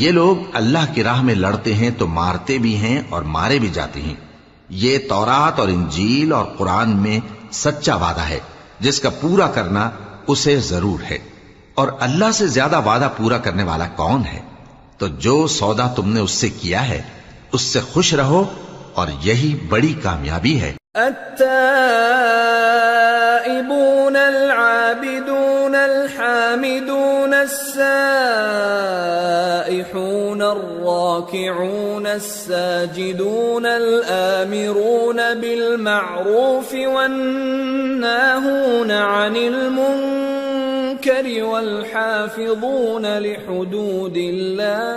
یہ لوگ اللہ کی راہ میں لڑتے ہیں تو مارتے بھی ہیں اور مارے بھی جاتے ہیں۔ یہ تورات اور انجیل اور قرآن میں سچا وعدہ ہے جس کا پورا کرنا اسے ضرور ہے، اور اللہ سے زیادہ وعدہ پورا کرنے والا کون ہے؟ تو جو سودا تم نے اس سے کیا ہے اس سے خوش رہو، اور یہی بڑی کامیابی ہے۔ التائبون العابدون الحامدون السائحون الراكعون الساجدون الآمرون بالمعروف والناهون عن المنكر والحافظون لحدود الله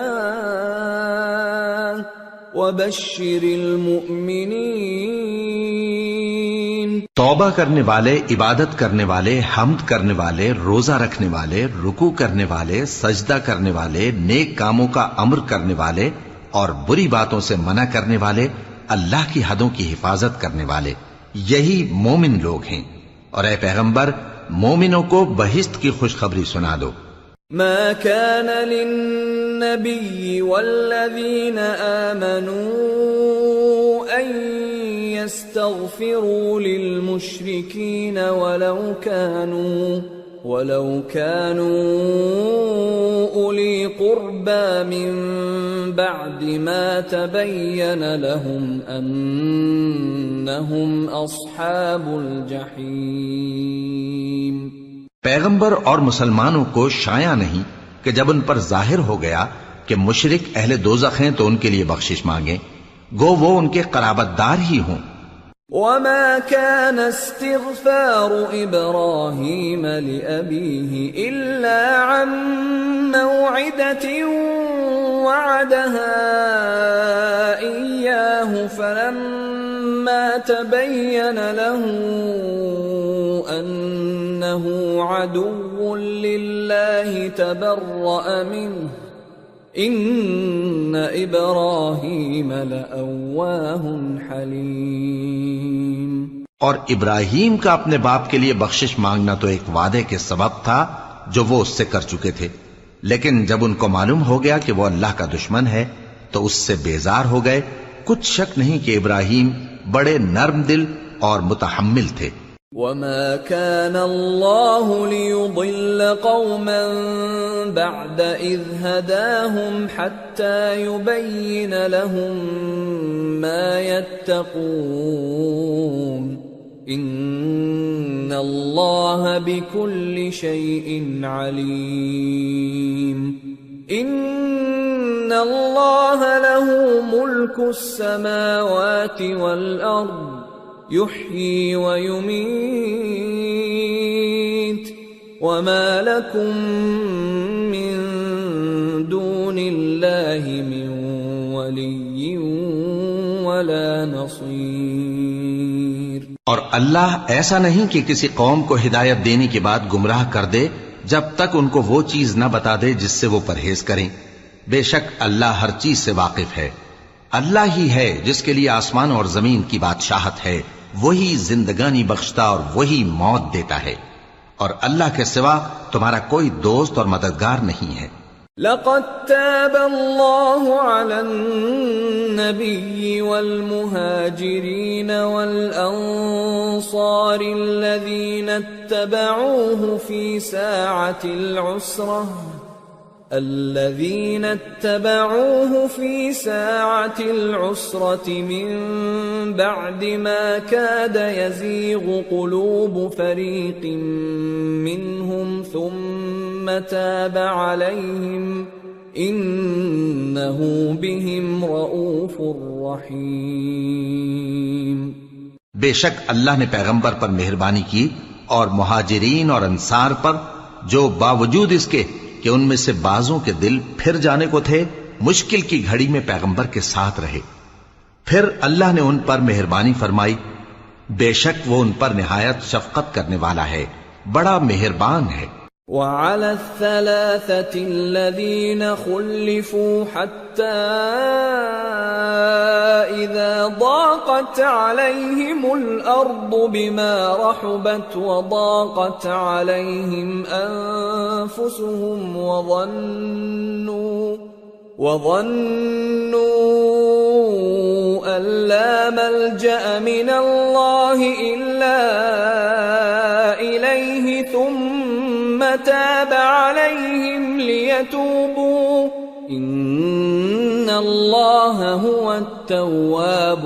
وبشر المؤمنین۔ توبہ کرنے والے، عبادت کرنے والے، حمد کرنے والے، روزہ رکھنے والے، رکوع کرنے والے، سجدہ کرنے والے، نیک کاموں کا امر کرنے والے اور بری باتوں سے منع کرنے والے، اللہ کی حدوں کی حفاظت کرنے والے، یہی مومن لوگ ہیں۔ اور اے پیغمبر مومنوں کو بہشت کی خوشخبری سنا دو۔ ما كان للنبي والذين آمنوا أن يستغفروا للمشركين ولو كانوا أولي قربى من بعد ما تبين لهم أنهم أصحاب الجحيم۔ پیغمبر اور مسلمانوں کو شایع نہیں کہ جب ان پر ظاہر ہو گیا کہ مشرک اہل دوزخ ہیں تو ان کے لیے بخشش مانگیں، گو وہ ان کے قرابت دار ہی ہوں۔ وما كان استغفار إبراهيم لأبيه إلا عن موعدة وعدها إياه فلما تبين له أنه عدو لله تبرأ منه إن إبراهيم لأواه حليم۔ اور ابراہیم کا اپنے باپ کے لیے بخشش مانگنا تو ایک وعدے کے سبب تھا جو وہ اس سے کر چکے تھے، لیکن جب ان کو معلوم ہو گیا کہ وہ اللہ کا دشمن ہے تو اس سے بیزار ہو گئے۔ کچھ شک نہیں کہ ابراہیم بڑے نرم دل اور متحمل تھے۔ وما كان الله ليضل قوما بعد إذ هداهم حتى يبين لهم ما يتقون إن الله بكل شيء عليم۔ إن الله له ملك السماوات والأرض يحيي ويميت وما لكم من دون الله من ولي ولا نصير۔ اور اللہ ایسا نہیں کہ کسی قوم کو ہدایت دینے کے بعد گمراہ کر دے جب تک ان کو وہ چیز نہ بتا دے جس سے وہ پرہیز کریں. بے شک اللہ ہر چیز سے واقف ہے. اللہ ہی ہے جس کے لیے آسمان اور زمین کی بادشاہت ہے، وہی زندگانی بخشتا اور وہی موت دیتا ہے، اور اللہ کے سوا تمہارا کوئی دوست اور مددگار نہیں ہے. لقد تاب الله على النبي والمهاجرين والأنصار الذين اتبعوه في ساعة العسرة من بعد ما كاد يزيغ قلوب فريق منهم ثم تاب عليهم إنه بهم رؤوف رحيم. بے شک اللہ نے پیغمبر پر مہربانی کی اور مہاجرین اور انصار پر جو باوجود اس کے کہ ان میں سے بعضوں کے دل پھر جانے کو تھے مشکل کی گھڑی میں پیغمبر کے ساتھ رہے، پھر اللہ نے ان پر مہربانی فرمائی. بے شک وہ ان پر نہایت شفقت کرنے والا ہے، بڑا مہربان ہے. وعلى الثلاثة الذين خلفوا حتى إذا ضاقت عليهم الأرض بما رحبت وضاقت عليهم أنفسهم وظنوا أن لا ملجأ من الله إلا إليه ثم تاب عليهم ليتوبوا إن الله هو التواب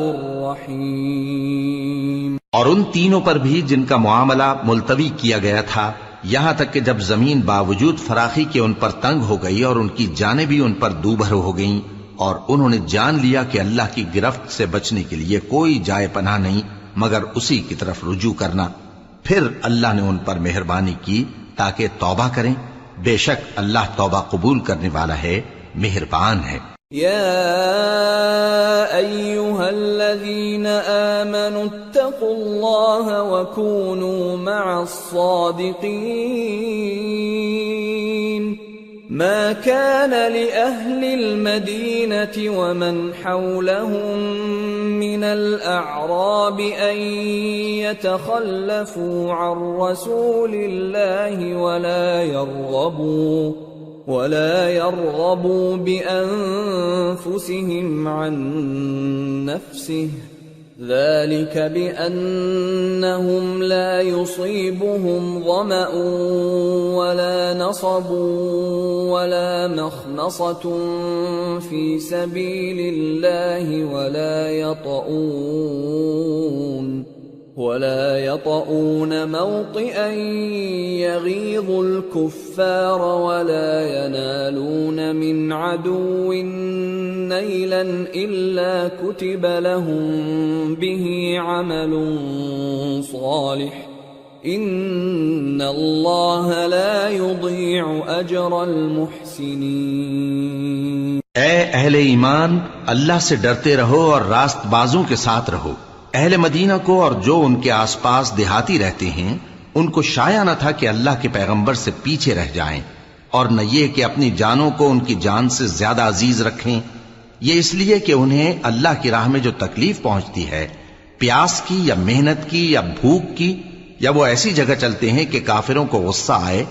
الرحيم. اور ان تینوں پر بھی جن کا معاملہ ملتوی کیا گیا تھا، یہاں تک کہ جب زمین باوجود فراخی کے ان پر تنگ ہو گئی اور ان کی جانیں بھی ان پر دوبھر ہو گئیں، اور انہوں نے جان لیا کہ اللہ کی گرفت سے بچنے کے لیے کوئی جائے پناہ نہیں مگر اسی کی طرف رجوع کرنا، پھر اللہ نے ان پر مہربانی کی تاکہ توبہ کریں. بے شک اللہ توبہ قبول کرنے والا ہے، مہربان ہے. يا أيها الذين آمنوا اتقوا الله وكونوا مع الصادقين. ما كان لأهل المدينة ومن حولهم من الأعراب أن يتخلفوا عن رسول الله ولا يرغبوا بأنفسهم عن نفسه، ذلك بأنهم لا يصيبهم ظمأ ولا نصب ولا مخمصة في سبيل الله ولا يطؤون موطئا يغيظ الكفار ولا ينالون من عدو نيلا إلا كتب لهم به عمل صالح إن الله لا يضيع أجر المحسنين. اے اہل ایمان، اللہ سے ڈرتے رہو اور راست بازوں کے ساتھ رہو. اہل مدینہ کو اور جو ان کے آس پاس دیہاتی رہتے ہیں ان کو شایع نہ تھا کہ اللہ کے پیغمبر سے پیچھے رہ جائیں، اور نہ یہ کہ اپنی جانوں کو ان کی جان سے زیادہ عزیز رکھیں. یہ اس لیے کہ انہیں اللہ کی راہ میں جو تکلیف پہنچتی ہے، پیاس کی یا محنت کی یا بھوک کی، یا وہ ایسی جگہ چلتے ہیں کہ کافروں کو غصہ آئے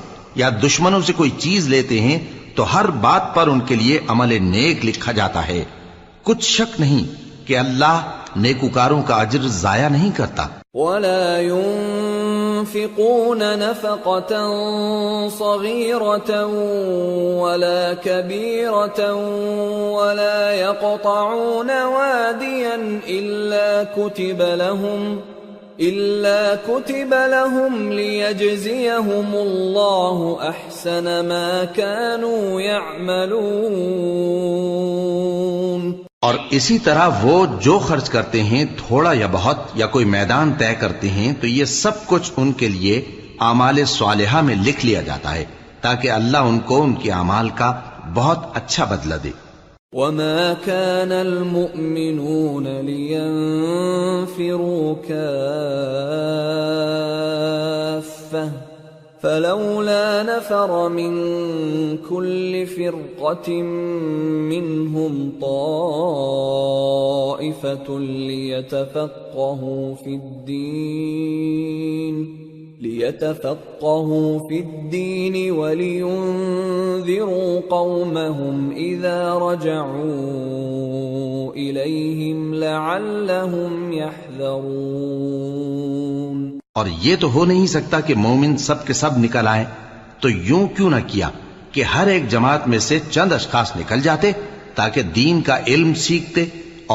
یا دشمنوں سے کوئی چیز لیتے ہیں، تو ہر بات پر ان کے لیے عمل نیک لکھا جاتا ہے. کچھ شک نہیں کہ اللہ نیکوکاروں کا اجر ضائع نہیں کرتا. ولا ينفقون نفقة صغيرة ولا كبيرة ولا يقطعون واديا إلا كتب لهم ليجزيهم الله أحسن ما كانوا يعملون. اور اسی طرح وہ جو خرچ کرتے ہیں تھوڑا یا بہت یا کوئی میدان طے کرتے ہیں تو یہ سب کچھ ان کے لیے اعمال صالحہ میں لکھ لیا جاتا ہے تاکہ اللہ ان کو ان کے اعمال کا بہت اچھا بدلہ دے. وما كان المؤمنون لينفروا كافة فلولا نفر من كل فرقة منهم طائفة ليتفقهوا في الدين ولينذروا قومهم إذا رجعوا إليهم لعلهم يحذرون۔ اور یہ تو ہو نہیں سکتا کہ مومن سب کے سب نکل آئیں، تو یوں کیوں نہ کیا کہ ہر ایک جماعت میں سے چند اشخاص نکل جاتے تاکہ دین کا علم سیکھتے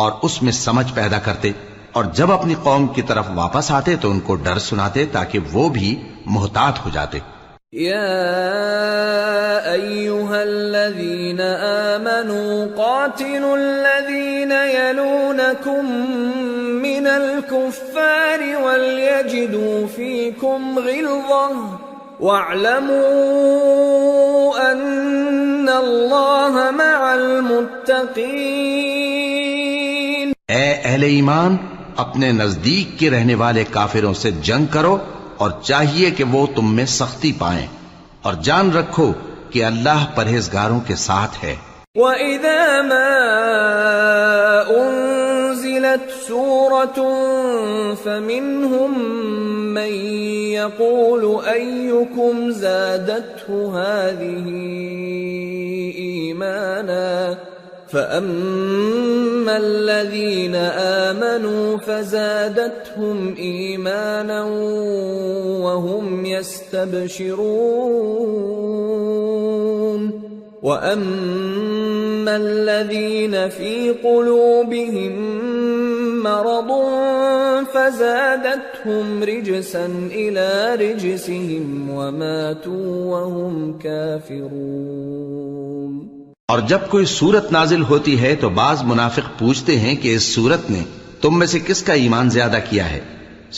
اور اس میں سمجھ پیدا کرتے، اور جب اپنی قوم کی طرف واپس آتے تو ان کو ڈر سناتے تاکہ وہ بھی محتاط ہو جاتے۔ يا أيها الذين آمنوا قاتلوا الذين يلونكم من الكفار وليجدوا فيكم غلظة واعلموا أن الله مع المتقين۔ اے اہل ایمان، اپنے نزدیک کے رہنے والے کافروں سے جنگ کرو اور چاہیے کہ وہ تم میں سختی پائیں، اور جان رکھو کہ اللہ پرہیزگاروں کے ساتھ ہے۔ وَإِذَا مَا أُنزِلَتْ سُورَةٌ فَمِنْهُمْ مَنْ يَقُولُ أَيُّكُمْ زَادَتْهُ هَذِهِ إِيمَانًا فَأَمَّا الَّذِينَ آمَنُوا فَزَادَتْهُمْ إِيمَانًا وَهُمْ يَسْتَبْشِرُونَ وَأَمَّا الَّذِينَ فِي قُلُوبِهِم مَّرَضٌ فَزَادَتْهُمْ رِجْسًا إِلَى رِجْسِهِمْ وَمَاتُوا وَهُمْ كَافِرُونَ۔ اور جب کوئی صورت نازل ہوتی ہے تو بعض منافق پوچھتے ہیں کہ اس صورت نے تم میں سے کس کا ایمان زیادہ کیا ہے؟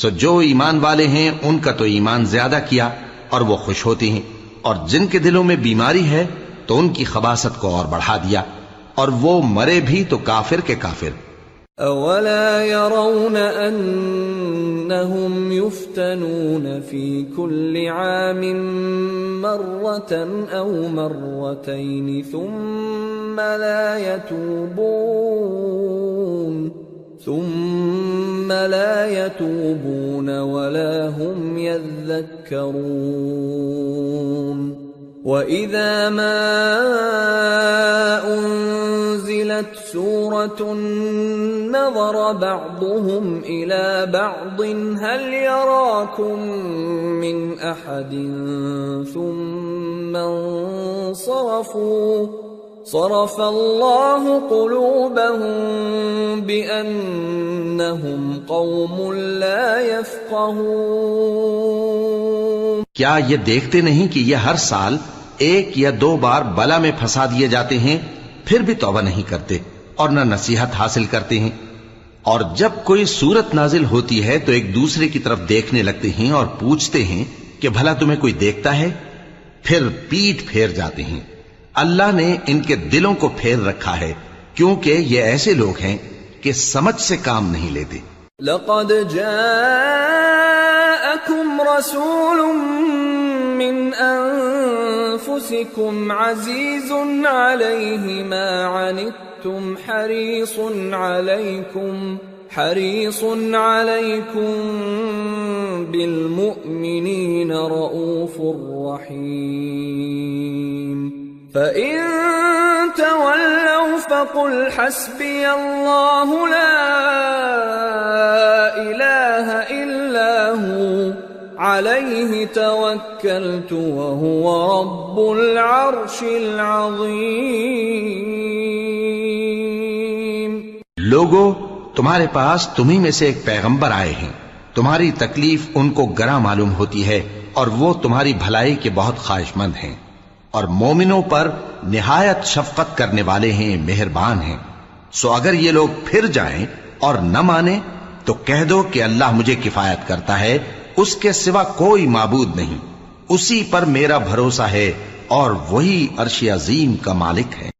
سو جو ایمان والے ہیں ان کا تو ایمان زیادہ کیا اور وہ خوش ہوتی ہیں، اور جن کے دلوں میں بیماری ہے تو ان کی خباثت کو اور بڑھا دیا، اور وہ مرے بھی تو کافر کے کافر۔ اولا يرون انهم يفتنون في كل عام مرة او مرتين ثم لا يتوبون ولا هم يذكرون وَإِذَا مَا أُنزِلَتْ سُورَةٌ نَظَرَ بَعْضُهُمْ إِلَى بَعْضٍ هَلْ يَرَاكُمْ مِنْ أَحَدٍ ثُمَّ انصَرَفُوا صَرَفَ اللَّهُ قُلُوبَهُمْ بِأَنَّهُمْ قَوْمٌ لَا يَفْقَهُونَ۔ کیا یہ دیکھتے نہیں کہ یہ ہر سال ایک یا دو بار بلا میں پھنسا دیے جاتے ہیں، پھر بھی توبہ نہیں کرتے اور نہ نصیحت حاصل کرتے ہیں؟ اور جب کوئی صورت نازل ہوتی ہے تو ایک دوسرے کی طرف دیکھنے لگتے ہیں اور پوچھتے ہیں کہ بھلا تمہیں کوئی دیکھتا ہے؟ پھر پیٹ پھیر جاتے ہیں۔ اللہ نے ان کے دلوں کو پھیر رکھا ہے کیونکہ یہ ایسے لوگ ہیں کہ سمجھ سے کام نہیں لیتے۔ لقد جاءكم رسول من أنفسكم عزيز عليه ما عنتم حريص عليكم بالمؤمنين رؤوف رحيم فإن تولوا فقل حسبي الله لا إله إلا هو عليه توكلت وهو رب العرش العظيم۔ لوگو، تمہارے پاس تمہیں میں سے ایک پیغمبر آئے ہیں، تمہاری تکلیف ان کو گراں معلوم ہوتی ہے اور وہ تمہاری بھلائی کے بہت خواہش مند ہیں، اور مومنوں پر نہایت شفقت کرنے والے ہیں، مہربان ہیں۔ سو اگر یہ لوگ پھر جائیں اور نہ مانیں تو کہہ دو کہ اللہ مجھے کفایت کرتا ہے، اس کے سوا کوئی معبود نہیں، اسی پر میرا بھروسہ ہے اور وہی عرش عظیم کا مالک ہے۔